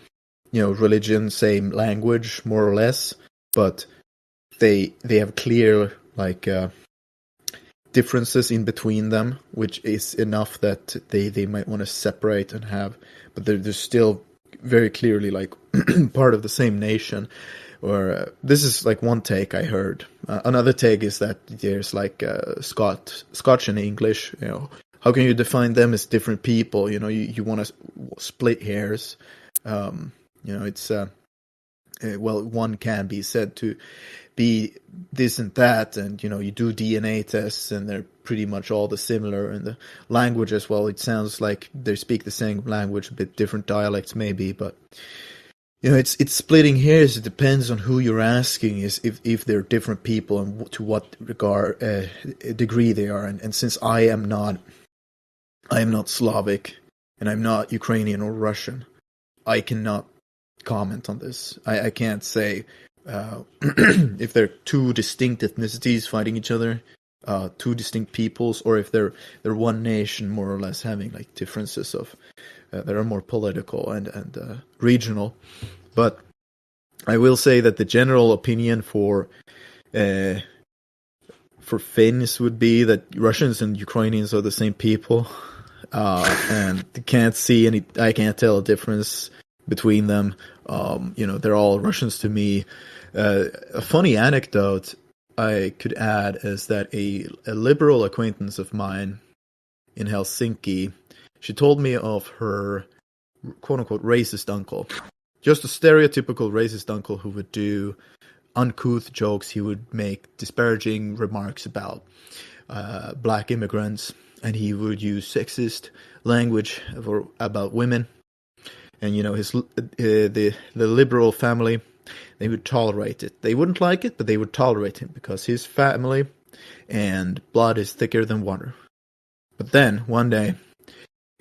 religion, same language, more or less, but they have clear, like, differences in between them, which is enough that they might want to separate and have, but they're still very clearly like part of the same nation. Or this is like one take I heard. Another take is that there's like Scotch and English. How can you define them as different people? You want to split hairs. It's well, one can be said to be this and that, and you do DNA tests, and they're pretty much all the similar. And the language as well, it sounds like they speak the same language, a bit different dialects maybe, but it's splitting hairs. It depends on who you're asking, is if they're different people and to what regard degree they are. And since I am not Slavic, and I'm not Ukrainian or Russian, I cannot comment on this. I can't say if they're two distinct ethnicities fighting each other, two distinct peoples, or if they're one nation more or less having like differences of that are more political and regional. But I will say that the general opinion for Finns would be that Russians and Ukrainians are the same people, and I can't tell a difference between them. They're all Russians to me. A funny anecdote I could add is that a liberal acquaintance of mine in Helsinki, she told me of her quote-unquote racist uncle. Just a stereotypical racist uncle who would do uncouth jokes. He would make disparaging remarks about black immigrants, and he would use sexist language about women. And his the liberal family, they would tolerate it. They wouldn't like it, but they would tolerate him because his family and blood is thicker than water. But then one day,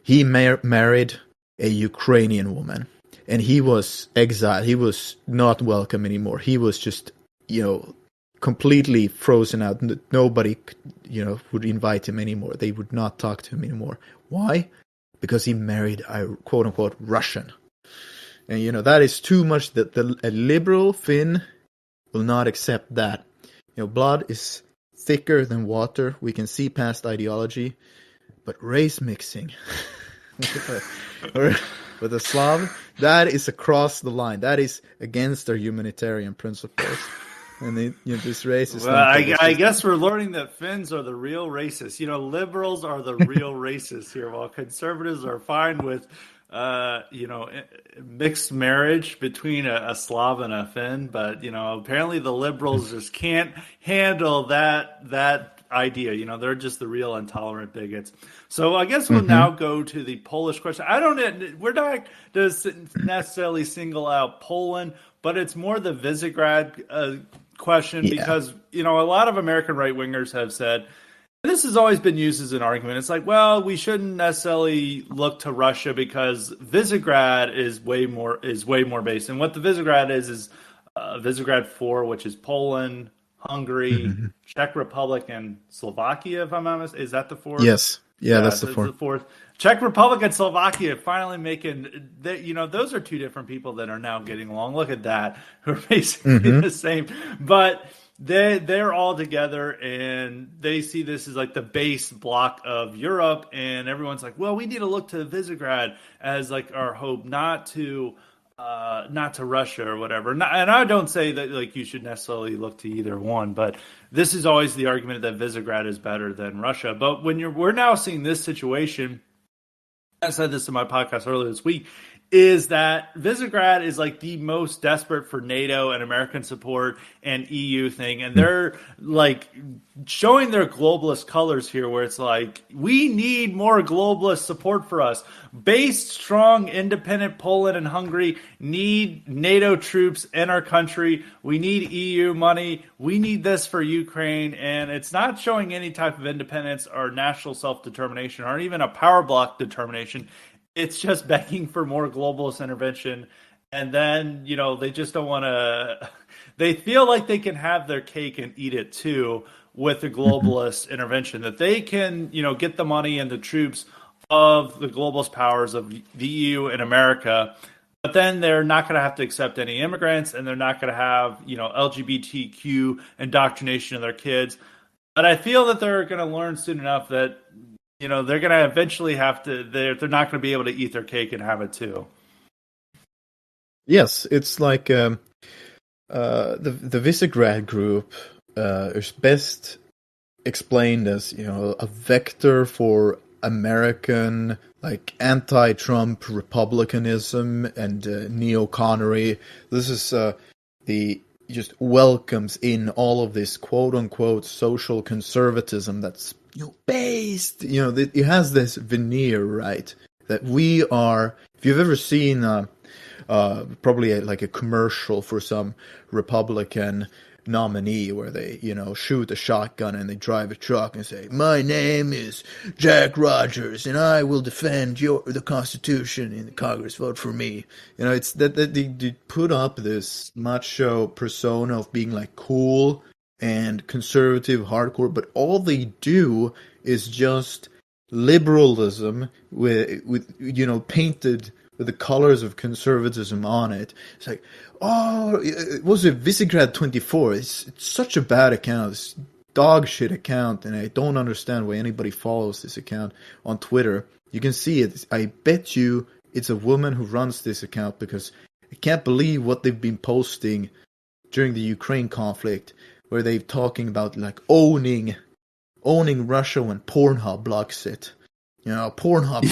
he married a Ukrainian woman, and he was exiled. He was not welcome anymore. He was just completely frozen out. Nobody would invite him anymore. They would not talk to him anymore. Why? Because he married a quote-unquote Russian. And, that is too much. That a liberal Finn will not accept that. Blood is thicker than water. We can see past ideology. But race mixing with a Slav, that is across the line. That is against our humanitarian principles. And this racist. Well, I guess we're learning that Finns are the real racists. Liberals are the real racists here, while conservatives are fine with, mixed marriage between a Slav and a Finn. But apparently the liberals just can't handle that idea. They're just the real intolerant bigots. So I guess we'll now go to the Polish question. We're not to necessarily single out Poland, but it's more the Visegrad question, because a lot of American right wingers have said, and this has always been used as an argument. It's like, well, we shouldn't necessarily look to Russia because Visegrad is way more based. And what the Visegrad is Visegrad 4, which is Poland, Hungary, Czech Republic, and Slovakia. If I'm not mistaken, is that the fourth? Yes. Yeah, that's the fourth. Czech Republic and Slovakia finally making those are two different people that are now getting along. Look at that, who are basically the same, but they're all together, and they see this as like the base block of Europe, and everyone's like, well, we need to look to Visegrad as like our hope, not to Russia or whatever. And I don't say that like you should necessarily look to either one, but this is always the argument that Visegrad is better than Russia. But we're now seeing this situation, I said this in my podcast earlier this week, is that Visegrad is like the most desperate for NATO and American support and EU thing. And they're like showing their globalist colors here, where it's like, we need more globalist support for us. Based, strong, independent Poland and Hungary need NATO troops in our country. We need EU money. We need this for Ukraine. And it's not showing any type of independence or national self-determination or even a power block determination. it's just begging for more globalist intervention. And then, they just don't want to, they feel like they can have their cake and eat it too with the Mhm. globalist intervention, that they can, get the money and the troops of the globalist powers of the EU and America. But then they're not going to have to accept any immigrants, and they're not going to have, LGBTQ indoctrination of their kids. But I feel that they're going to learn soon enough that they're going to eventually have to. They're not going to be able to eat their cake and have it too. Yes, it's like the Visegrad Group is best explained as a vector for American like anti-Trump republicanism and neo-Connery. This is the just welcomes in all of this quote unquote social conservatism that's based it has this veneer, right, that we are. If you've ever seen probably like a commercial for some Republican nominee where they, shoot a shotgun and they drive a truck and say, "My name is Jack Rogers and I will defend the Constitution in the Congress. Vote for me." It's that they put up this macho persona of being like cool and conservative, hardcore, but all they do is just liberalism with painted with the colors of conservatism on it. It's like, oh, it was a Visegrad 24. It's such a bad account. It's dog shit account, and I don't understand why anybody follows this account on Twitter. You can see it. I bet you it's a woman who runs this account, because I can't believe what they've been posting during the Ukraine conflict, where they're talking about like owning Russia when Pornhub blocks it. Pornhub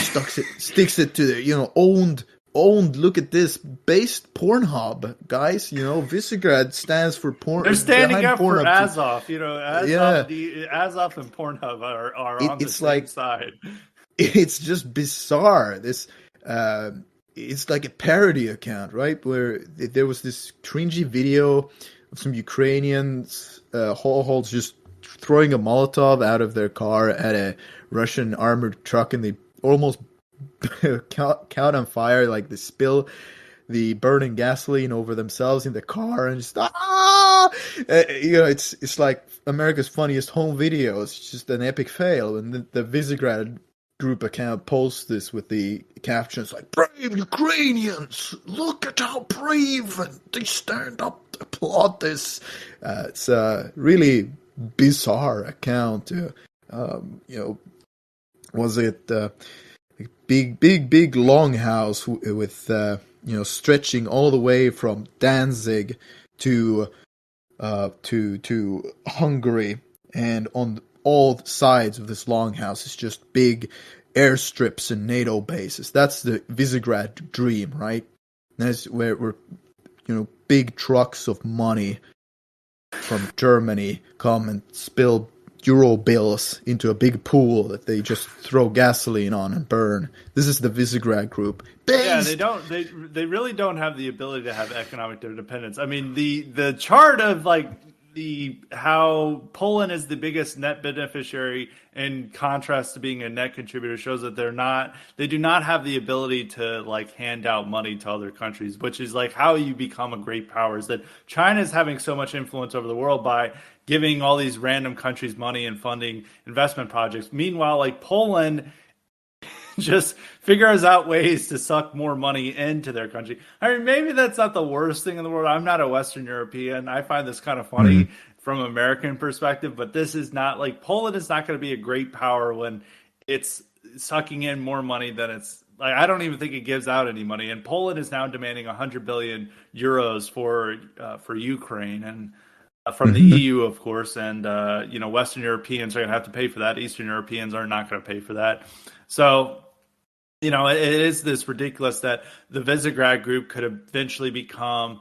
sticks it to their, owned. Look at this, based Pornhub, guys. Visegrad stands for They're standing behind up for Pornhub. Azov. Yeah, Azov and Pornhub are on the it's same like side. it's just bizarre. It's like a parody account, right? Where there was this cringy video of some Ukrainians, holes just throwing a Molotov out of their car at a Russian armored truck, and they almost caught on fire. Like they spill the burning gasoline over themselves in the car, and just it's like America's funniest home video. It's just an epic fail, and the Visegrad Group account posts this with the captions like, "Brave Ukrainians, look at how brave, and they stand up to applaud this." It's a really bizarre account. Was it big longhouse with stretching all the way from Danzig to Hungary, and on all sides of this longhouse is just big airstrips and NATO bases. That's the Visegrad dream, right? That's where big trucks of money from Germany come and spill euro bills into a big pool that they just throw gasoline on and burn. This is the Visegrad Group. Yeah, they really don't have the ability to have economic independence. I mean, the chart of like how Poland is the biggest net beneficiary in contrast to being a net contributor shows that they do not have the ability to like hand out money to other countries, which is like how you become a great power. Is that China is having so much influence over the world by giving all these random countries money and funding investment projects. Meanwhile, like Poland just figures out ways to suck more money into their country. I mean, maybe that's not the worst thing in the world. I'm not a Western European. I find this kind of funny from American perspective, but this is not like Poland is not going to be a great power when it's sucking in more money than it's like. I don't even think it gives out any money. And Poland is now demanding 100 billion euros for Ukraine and from the EU, of course. And Western Europeans are going to have to pay for that. Eastern Europeans are not going to pay for that. So, it is this ridiculous that the Visegrad Group could eventually become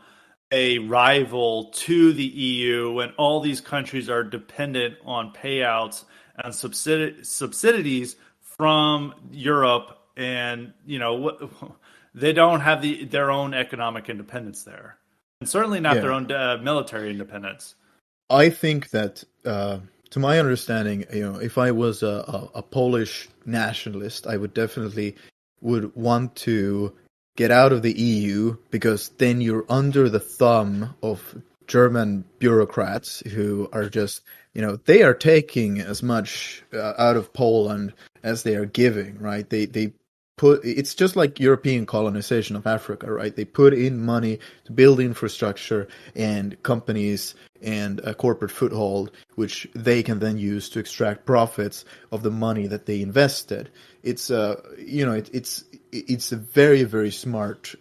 a rival to the EU when all these countries are dependent on payouts and subsidies from Europe, and they don't have their own economic independence there, and certainly not their own military independence. I think that, to my understanding, if I was a Polish nationalist, I would definitely would want to get out of the EU because then you're under the thumb of German bureaucrats who are just, they are taking as much out of Poland as they are giving, right? They put, it's just like European colonization of Africa, right? They put in money to build infrastructure and companies and a corporate foothold, which they can then use to extract profits of the money that they invested. It's it's a very, very smart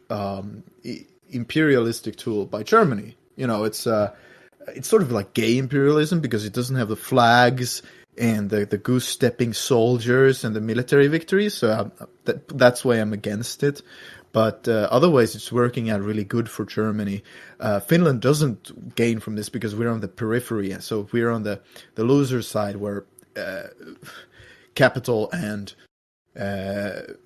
imperialistic tool by Germany. It's sort of like gay imperialism because it doesn't have the flags and the goose-stepping soldiers and the military victories. So that's why I'm against it. But otherwise, it's working out really good for Germany. Finland doesn't gain from this because we're on the periphery. So we're on the loser side where capital and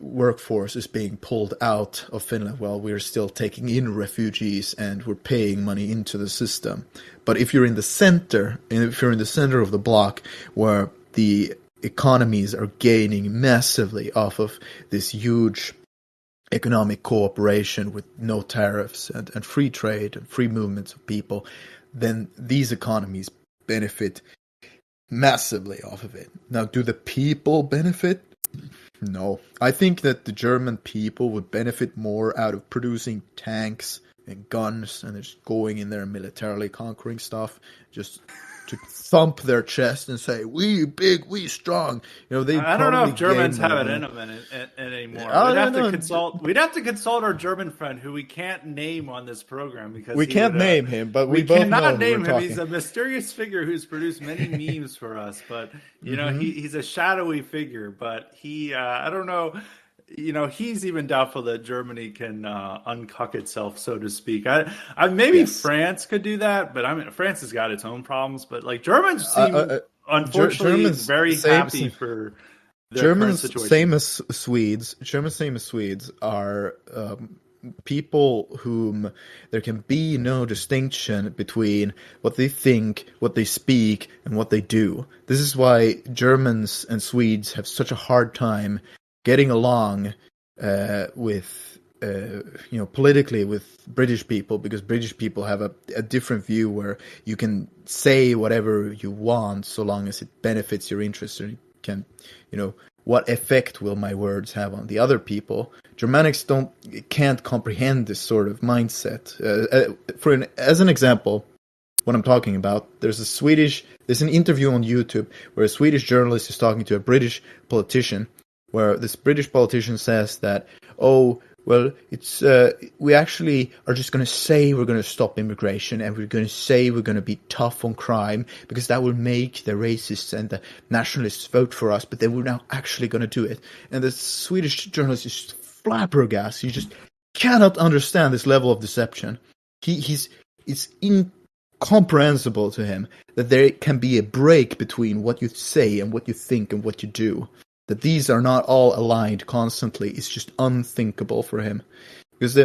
workforce is being pulled out of Finland while we're still taking in refugees and we're paying money into the system. But if you're in the center, and if you're in the center of the block where the economies are gaining massively off of this huge economic cooperation with no tariffs and free trade and free movements of people, then these economies benefit massively off of it. Now, do the people benefit? No. I think that the German people would benefit more out of producing tanks and guns and just going in there and militarily conquering stuff, just to thump their chest and say, "We big, we strong." I don't know if Germans have it in them anymore. We'd have to consult our German friend, who we can't name on this program because we can't name him, but we both cannot know name him. He's a mysterious figure who's produced many memes for us, but he's a shadowy figure. But I don't know. He's even doubtful that Germany can uncuck itself, so to speak. France could do that, but I mean, France has got its own problems. But like Germans seem, unfortunately, very happy for their current situation. Germans, same as Swedes, are people whom there can be no distinction between what they think, what they speak, and what they do. This is why Germans and Swedes have such a hard time getting along politically with British people, because British people have a different view where you can say whatever you want so long as it benefits your interests, or you can, what effect will my words have on the other people? Germanics can't comprehend this sort of mindset. As an example, what I'm talking about, there's an interview on YouTube where a Swedish journalist is talking to a British politician, where this British politician says that, it's we actually are just going to say we're going to stop immigration, and we're going to say we're going to be tough on crime because that will make the racists and the nationalists vote for us, but then we're now actually going to do it. And the Swedish journalist is flabbergasted. You just cannot understand this level of deception. It's incomprehensible to him that there can be a break between what you say and what you think and what you do. That these are not all aligned constantly is just unthinkable for him. Because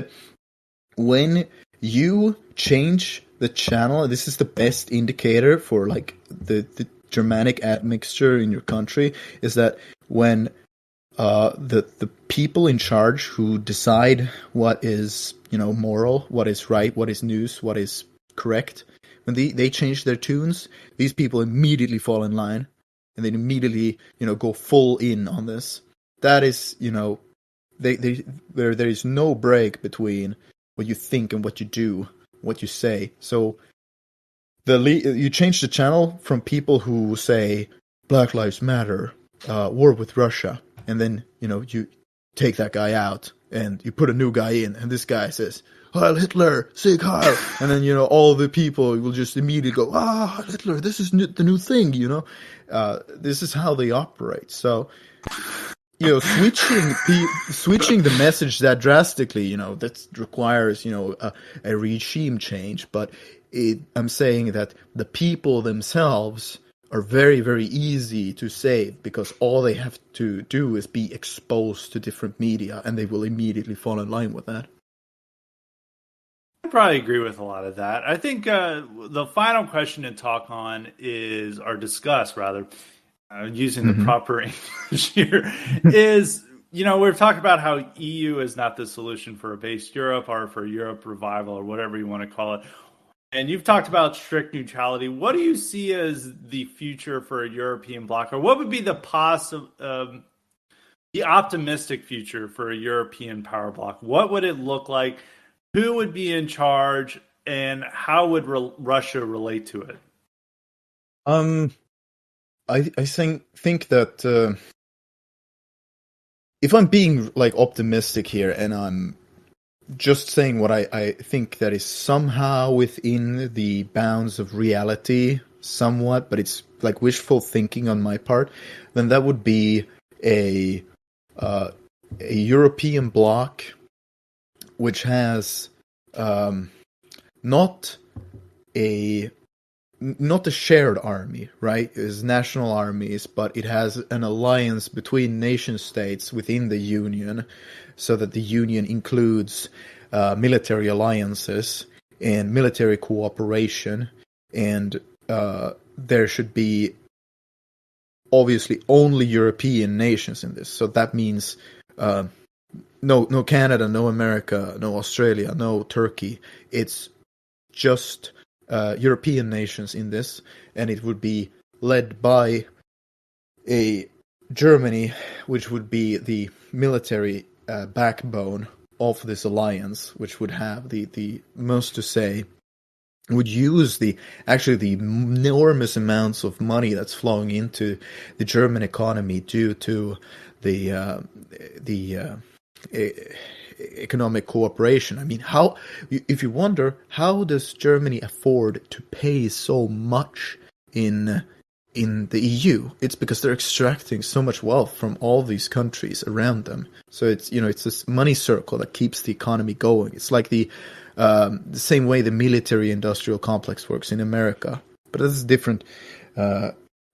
when you change the channel, this is the best indicator for like the Germanic admixture in your country, is that when the people in charge who decide what is moral, what is right, what is news, what is correct, when they change their tunes, these people immediately fall in line. And then immediately, go full in on this. That is, there is no break between what you think and what you do, what you say. So you change the channel from people who say Black Lives Matter, war with Russia, and then you take that guy out and you put a new guy in, and this guy says, "Heil Hitler, Sieg Heil," and then all the people will just immediately go, "Ah, Hitler, this is the new thing," This is how they operate. So, switching the message that drastically, that requires a regime change. But I'm saying that the people themselves are very, very easy to save because all they have to do is be exposed to different media, and they will immediately fall in line with that. I probably agree with a lot of that. I think the final question to talk on is, or discuss rather, using the proper English here, is we've talked about how EU is not the solution for a base Europe or for Europe revival or whatever you want to call it. And you've talked about strict neutrality. What do you see as the future for a European bloc, or what would be the optimistic future for a European power bloc? What would it look like? Who would be in charge, and how would Russia relate to it? I think that if I'm being like optimistic here, and I'm just saying what I think that is somehow within the bounds of reality, somewhat, but it's like wishful thinking on my part, then that would be a European bloc which has not a shared army, right? It's national armies, but it has an alliance between nation states within the Union, so that the Union includes military alliances and military cooperation, and there should be obviously only European nations in this. So that means no Canada, no America, no Australia, no Turkey. It's just European nations in this, and it would be led by a Germany, which would be the military backbone of this alliance, which would have the most to say, would use the enormous amounts of money that's flowing into the German economy due to the economic cooperation. I mean, if you wonder, how does Germany afford to pay so much in the EU? It's because they're extracting so much wealth from all these countries around them. So it's this money circle that keeps the economy going. It's like the same way the military industrial complex works in America, but this is a different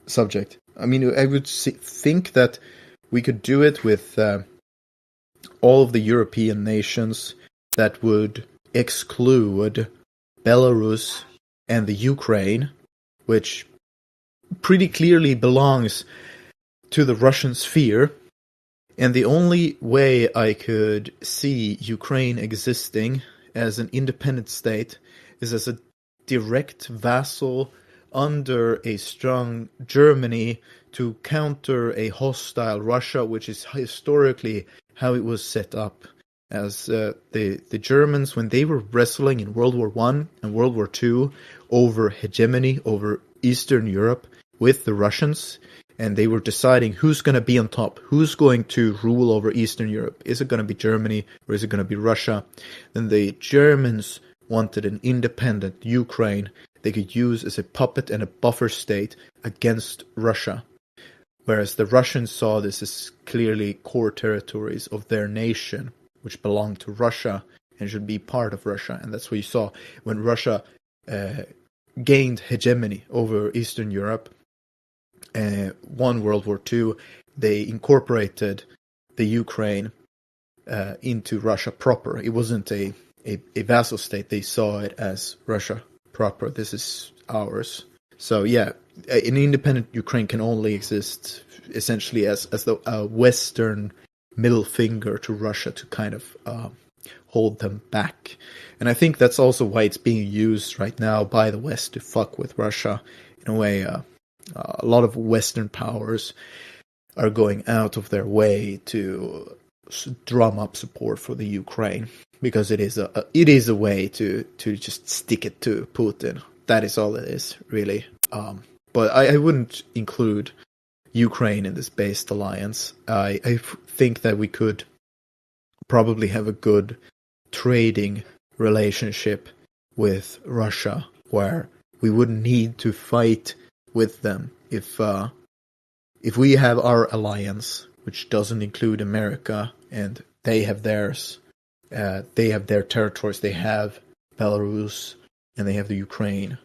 subject. I mean, I would think that we could do it with all of the European nations that would exclude Belarus and the Ukraine, which pretty clearly belongs to the Russian sphere. And the only way I could see Ukraine existing as an independent state is as a direct vassal under a strong Germany to counter a hostile Russia, which is historically how it was set up. As the Germans, when they were wrestling in World War I and World War II over hegemony over Eastern Europe with the Russians, and they were deciding who's going to be on top, who's going to rule over Eastern Europe. Is it going to be Germany or is it going to be Russia? Then the Germans wanted an independent Ukraine they could use as a puppet and a buffer state against Russia. Whereas the Russians saw this as clearly core territories of their nation, which belonged to Russia and should be part of Russia. And that's what you saw when Russia gained hegemony over Eastern Europe. Won World War II, they incorporated the Ukraine into Russia proper. It wasn't a vassal state. They saw it as Russia proper. This is ours. So yeah, an independent Ukraine can only exist essentially as the Western middle finger to Russia to kind of hold them back. And I think that's also why it's being used right now by the West to fuck with Russia. In a way, a lot of Western powers are going out of their way to drum up support for the Ukraine, because it is a way to just stick it to Putin. That is all it is, really. But I wouldn't include Ukraine in this based alliance. I think that we could probably have a good trading relationship with Russia, where we wouldn't need to fight with them if we have our alliance, which doesn't include America, and they have theirs. They have their territories. They have Belarus, and they have the Ukraine.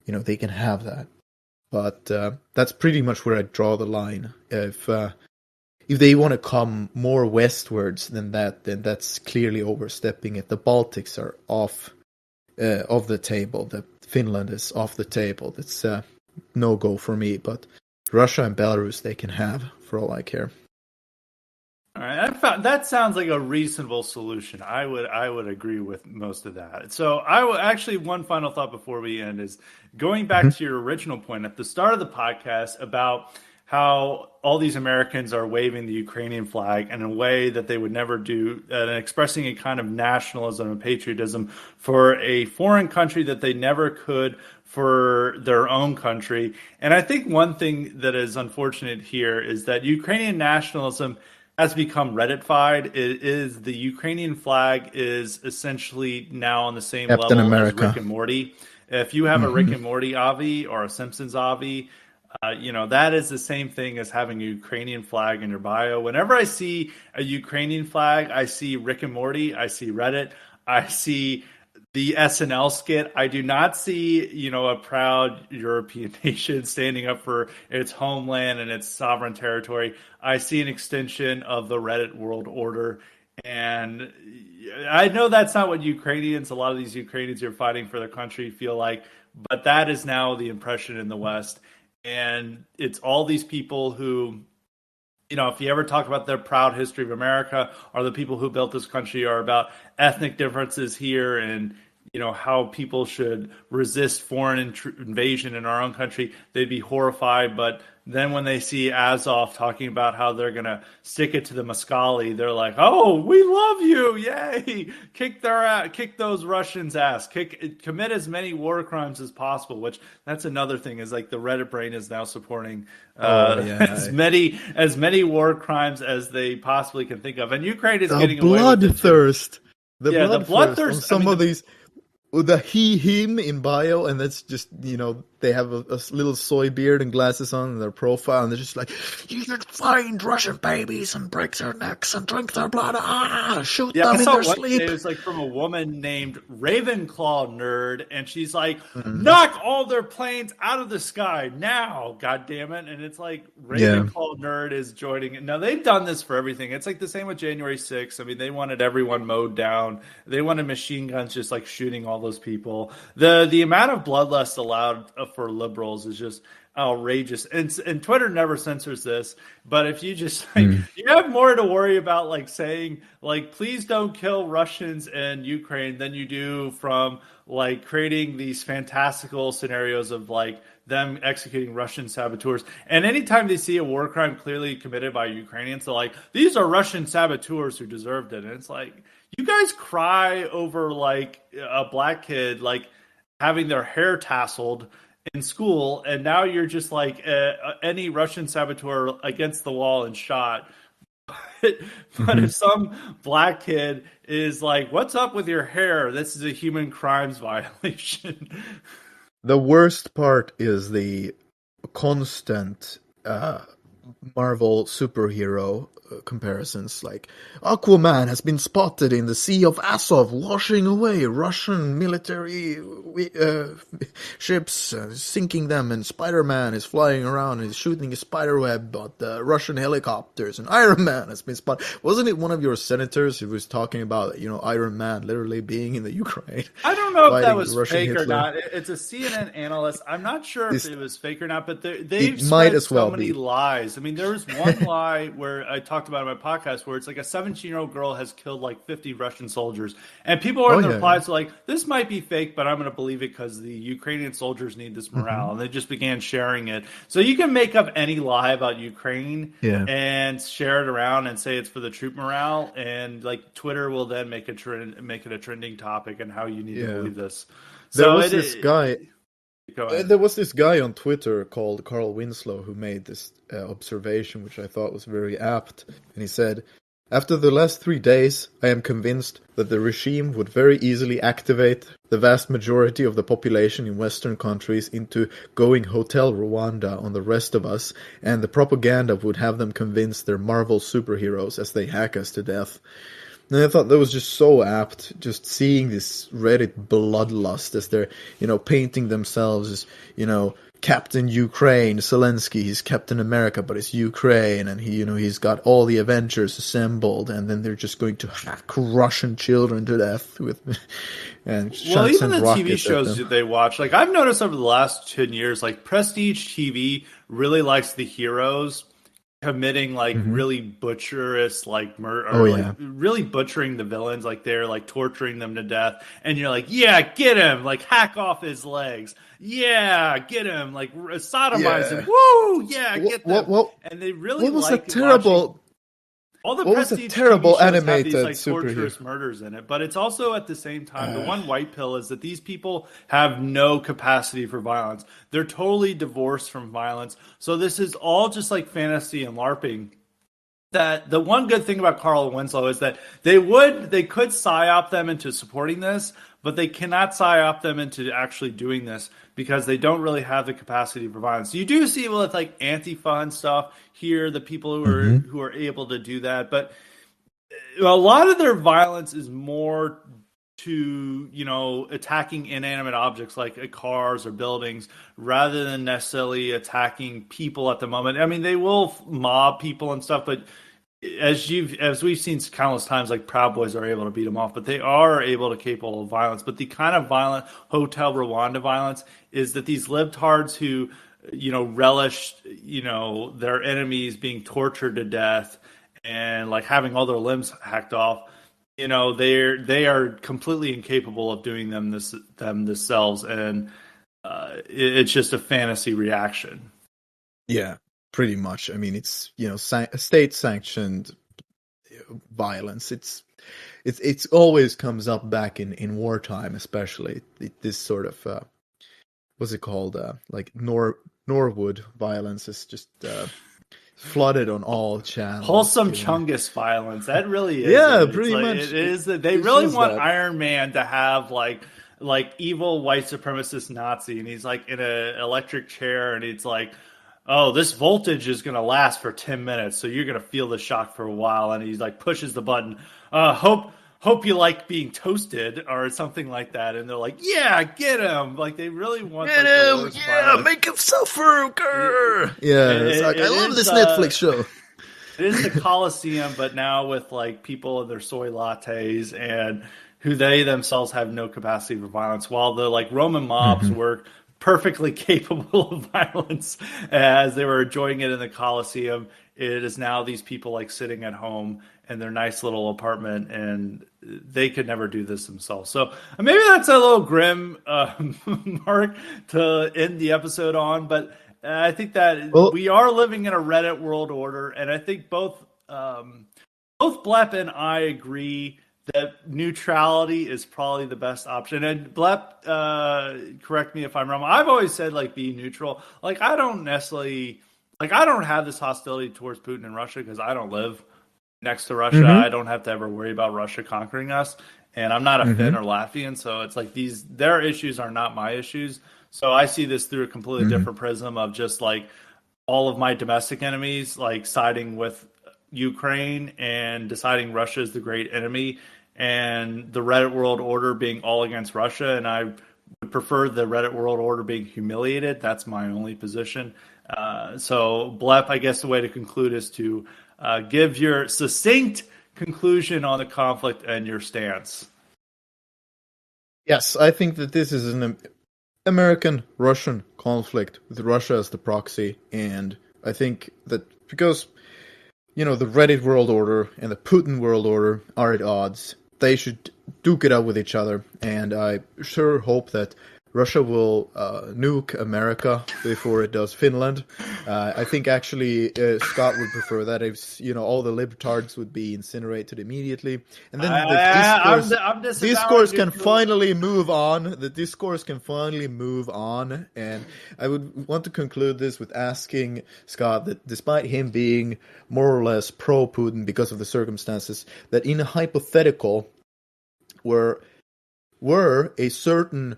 They can have that. But that's pretty much where I draw the line. If they want to come more westwards than that, then that's clearly overstepping it. The Baltics are off the table. Finland is off the table. That's no go for me. But Russia and Belarus, they can have, for all I care. right, that sounds like a reasonable solution. I would agree with most of that. So actually, one final thought before we end is going back Mhm. to your original point at the start of the podcast about how all these Americans are waving the Ukrainian flag in a way that they would never do, and expressing a kind of nationalism and patriotism for a foreign country that they never could for their own country. And I think one thing that is unfortunate here is that Ukrainian nationalism has become Redditified. It is the Ukrainian flag is essentially now on the same Captain level as Rick America. and Morty. If you have a Rick Hmm. and Morty Avi or a Simpsons Avi, that is the same thing as having a Ukrainian flag in your bio. Whenever I see a Ukrainian flag, I see Rick and Morty, I see Reddit, I see the SNL skit. I do not see, a proud European nation standing up for its homeland and its sovereign territory. I see an extension of the Reddit world order. And I know that's not what a lot of these Ukrainians who are fighting for their country feel like, but that is now the impression in the West. And it's all these people who, if you ever talk about their proud history of America or the people who built this country or about ethnic differences here and how people should resist foreign invasion in our own country, they'd be horrified. But then when they see Azov talking about how they're gonna stick it to the Muscali, they're like, "Oh, we love you! Yay! Kick those Russians' ass! Commit as many war crimes as possible." Which that's another thing is like the Reddit brain is now supporting Oh as yeah, many war crimes as they possibly can think of, and Ukraine is the getting away with it too. bloodthirst, the Yeah, the bloodthirst on bloodthirst. I some mean, of these. The he him in bio, and that's just they have a little soy beard and glasses on in their profile, and they're just like, you should find Russian babies and break their necks and drink their blood, shoot yeah, I them in saw their one today. sleep. It was like from a woman named Ravenclaw Nerd, and she's like, Mhm. "Knock all their planes out of the sky now, God damn it!" And it's like Yeah. Ravenclaw Nerd is joining it. Now they've done this for everything. It's like the same with January 6th. I mean, they wanted everyone mowed down. They wanted machine guns just like shooting all those people. The amount of bloodlust allowed for liberals is just outrageous. And Twitter never censors this, but if you just like Mm. you have more to worry about like saying like please don't kill Russians in Ukraine than you do from like creating these fantastical scenarios of like them executing Russian saboteurs. And anytime they see a war crime clearly committed by Ukrainians, they're like, these are Russian saboteurs who deserved it. And it's like, you guys cry over like a black kid like having their hair tasseled in school, and now you're just like any Russian saboteur against the wall and shot. But Mhm. if some black kid is like, "What's up with your hair? This is a human crimes violation." The worst part is the constant Marvel superhero comparisons. Like, Aquaman has been spotted in the Sea of Azov washing away Russian military ships, sinking them, and Spider-Man is flying around and is shooting a spider web at the Russian helicopters, and Iron Man has been spotted. Wasn't it one of your senators who was talking about, Iron Man literally being in the Ukraine I don't know if that fighting was Russian fake or Hitler? not. It's a CNN analyst. I'm not sure if This, it was fake or not, but they've it might spread as so well many be. lies. I mean, there was one lie where I talked about in my podcast where it's like a 17-year-old girl has killed like 50 Russian soldiers, and people are Oh in the yeah, yeah. replies like, "This might be fake, but I'm going to believe it because the Ukrainian soldiers need this Hmm. morale," and they just began sharing it. So you can make up any lie about Ukraine Yeah. and share it around and say it's for the troop morale, and like Twitter will then make it a trending topic and how you need to Yeah. believe this. There So was this guy. go ahead. There was this guy on Twitter called Carl Winslow who made this observation, which I thought was very apt. And he said, "After the last 3 days, I am convinced that the regime would very easily activate the vast majority of the population in Western countries into going Hotel Rwanda on the rest of us, and the propaganda would have them convinced they're Marvel superheroes as they hack us to death." And I thought that was just so apt, just seeing this Reddit bloodlust as they're, painting themselves as, Captain Ukraine, Zelensky, he's Captain America, but it's Ukraine, and he's got all the Avengers assembled, and then they're just going to hack Russian children to death with, and Well, even send the TV rockets at shows them. that they watch, like I've noticed over the last 10 years, like Prestige TV really likes the heroes committing like Hmm. really butcherous like murder Oh or like yeah. really butchering the villains, like they're like torturing them to death, and you're like, yeah, get him, like hack off his legs, yeah, get him, like sodomize him, Yeah. woo, yeah, What get what them. what And they really what was a like watching terrible all the what was a prestige TV terrible shows have these animated like superhero? torturous murders in it, but it's also at the same time the Uh, one white pill is that these people have no capacity for violence. They're totally divorced from violence. So this is all just like fantasy and LARPing. That the one good thing about Carl and Winslow is that they could psyop them into supporting this, but they cannot psyop them into actually doing this because they don't really have the capacity for violence. You do see with like Antifa and stuff here, the people mhm. who are able to do that, but a lot of their violence is more to attacking inanimate objects like cars or buildings rather than necessarily attacking people at the moment. I mean, they will mob people and stuff, but as we've seen countless times, like Proud Boys are able to beat them off, but they are able to capable of violence. But the kind of violent Hotel Rwanda violence is that these libtards who relish their enemies being tortured to death and like having all their limbs hacked off. They are completely incapable of doing them themselves, and it's just a fantasy reaction. Yeah, pretty much. I mean, it's state sanctioned violence. It's always comes up back in wartime, especially this sort of what's it called? Like Norwood violence is just flooded on all channels. Wholesome Chungus violence. That really is Yeah, it. It's pretty like much. it is that they It really shows want that. Iron Man to have like evil white supremacist Nazi, and he's like in an electric chair, and it's like, oh, this voltage is gonna last for 10 minutes, so you're gonna feel the shock for a while, and he's like pushes the button. Hope you like being toasted or something like that, and they're like, yeah, get him. Like they really want Get like the him! worst Yeah, violence. make him suffer! Grr! Yeah, it's like I It love is this Netflix show. it is the Coliseum, but now with like people and their soy lattes and who they themselves have no capacity for violence, while the like Roman mobs Hmm. were perfectly capable of violence as they were enjoying it in the Coliseum. It is now these people like sitting at home in their nice little apartment, and they could never do this themselves. So maybe that's a little grim mark to end the episode on, but I think that Well, we are living in a Reddit world order, and I think both Blepp and I agree that neutrality is probably the best option. And Blepp, correct me if I'm wrong. I've always said like be neutral. Like I don't necessarily like I don't have this hostility towards Putin and Russia because I don't live next to Russia. hmm I don't have to ever worry about Russia conquering us. And I'm not a Finn hmm or Latvian, so it's like their issues are not my issues. So I see this through a completely hmm different prism of just like all of my domestic enemies, like siding with Ukraine and deciding Russia is the great enemy, and the Reddit world order being all against Russia. And I would prefer the Reddit world order being humiliated. That's my only position. So, Blepp, I guess the way to conclude is to give your succinct conclusion on the conflict and your stance. Yes, I think that this is an American-Russian conflict with Russia as the proxy, and I think that because the Reddit world order and the Putin world order are at odds, they should duke it out with each other, and I sure hope that Russia will nuke America before it does Finland. I think actually Scott would prefer that if all the libtards would be incinerated immediately, and then the I'm disavowing discourse can nuclear. finally move on. The discourse can finally move on, and I would want to conclude this with asking Scott that despite him being more or less pro Putin because of the circumstances, that in a hypothetical were a certain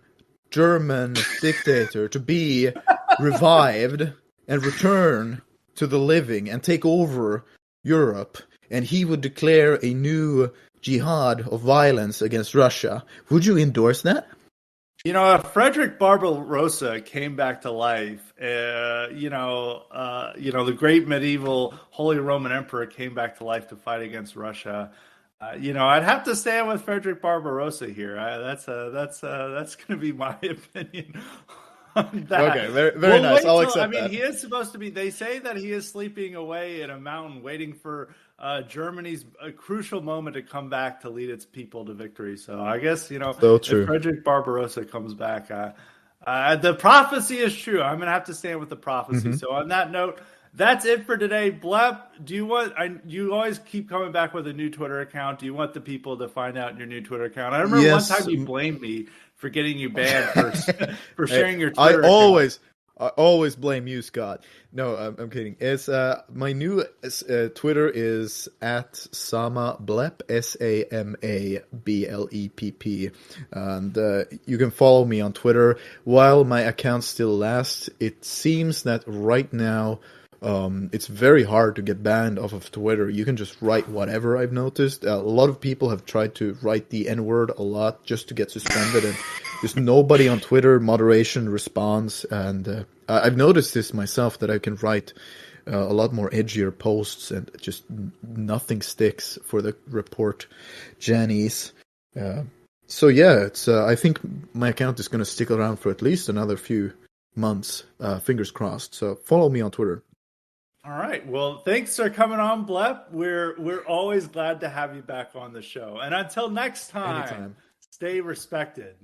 German dictator to be revived and return to the living and take over Europe, and he would declare a new jihad of violence against Russia, would you endorse that? If Frederick Barbarossa came back to life, the great medieval Holy Roman Emperor came back to life to fight against Russia. I'd have to stand with Frederick Barbarossa here. That's going to be my opinion on that. Okay, very, very We'll nice. wait I'll till, I accept mean, that. he is supposed to be, they say that he is sleeping away in a mountain waiting for Germany's a crucial moment to come back to lead its people to victory. So I guess, So if true. Frederick Barbarossa comes back, the prophecy is true. I'm going to have to stand with the prophecy. Hmm. So on that note, that's it for today. Blepp, do you want, you always keep coming back with a new Twitter account. Do you want the people to find out your new Twitter account? I remember one Yes. time you blamed me for getting you banned for for Hey, sharing your I Twitter account. always, I always blame you, Scott. No, I'm kidding. It's my new Twitter is at Sama Blepp, SAMABLEPP, and you can follow me on Twitter. While my account still lasts, it seems that right now. It's very hard to get banned off of Twitter. You can just write whatever, I've noticed. A lot of people have tried to write the N-word a lot just to get suspended, and just nobody on Twitter moderation responds. And I've noticed this myself that I can write a lot more edgier posts, and just nothing sticks for the report Jannies. So yeah, it's. I think my account is going to stick around for at least another few months. Fingers crossed. So follow me on Twitter. All right. Well, thanks for coming on, Blepp. We're always glad to have you back on the show. And until next time, Anytime. stay respected.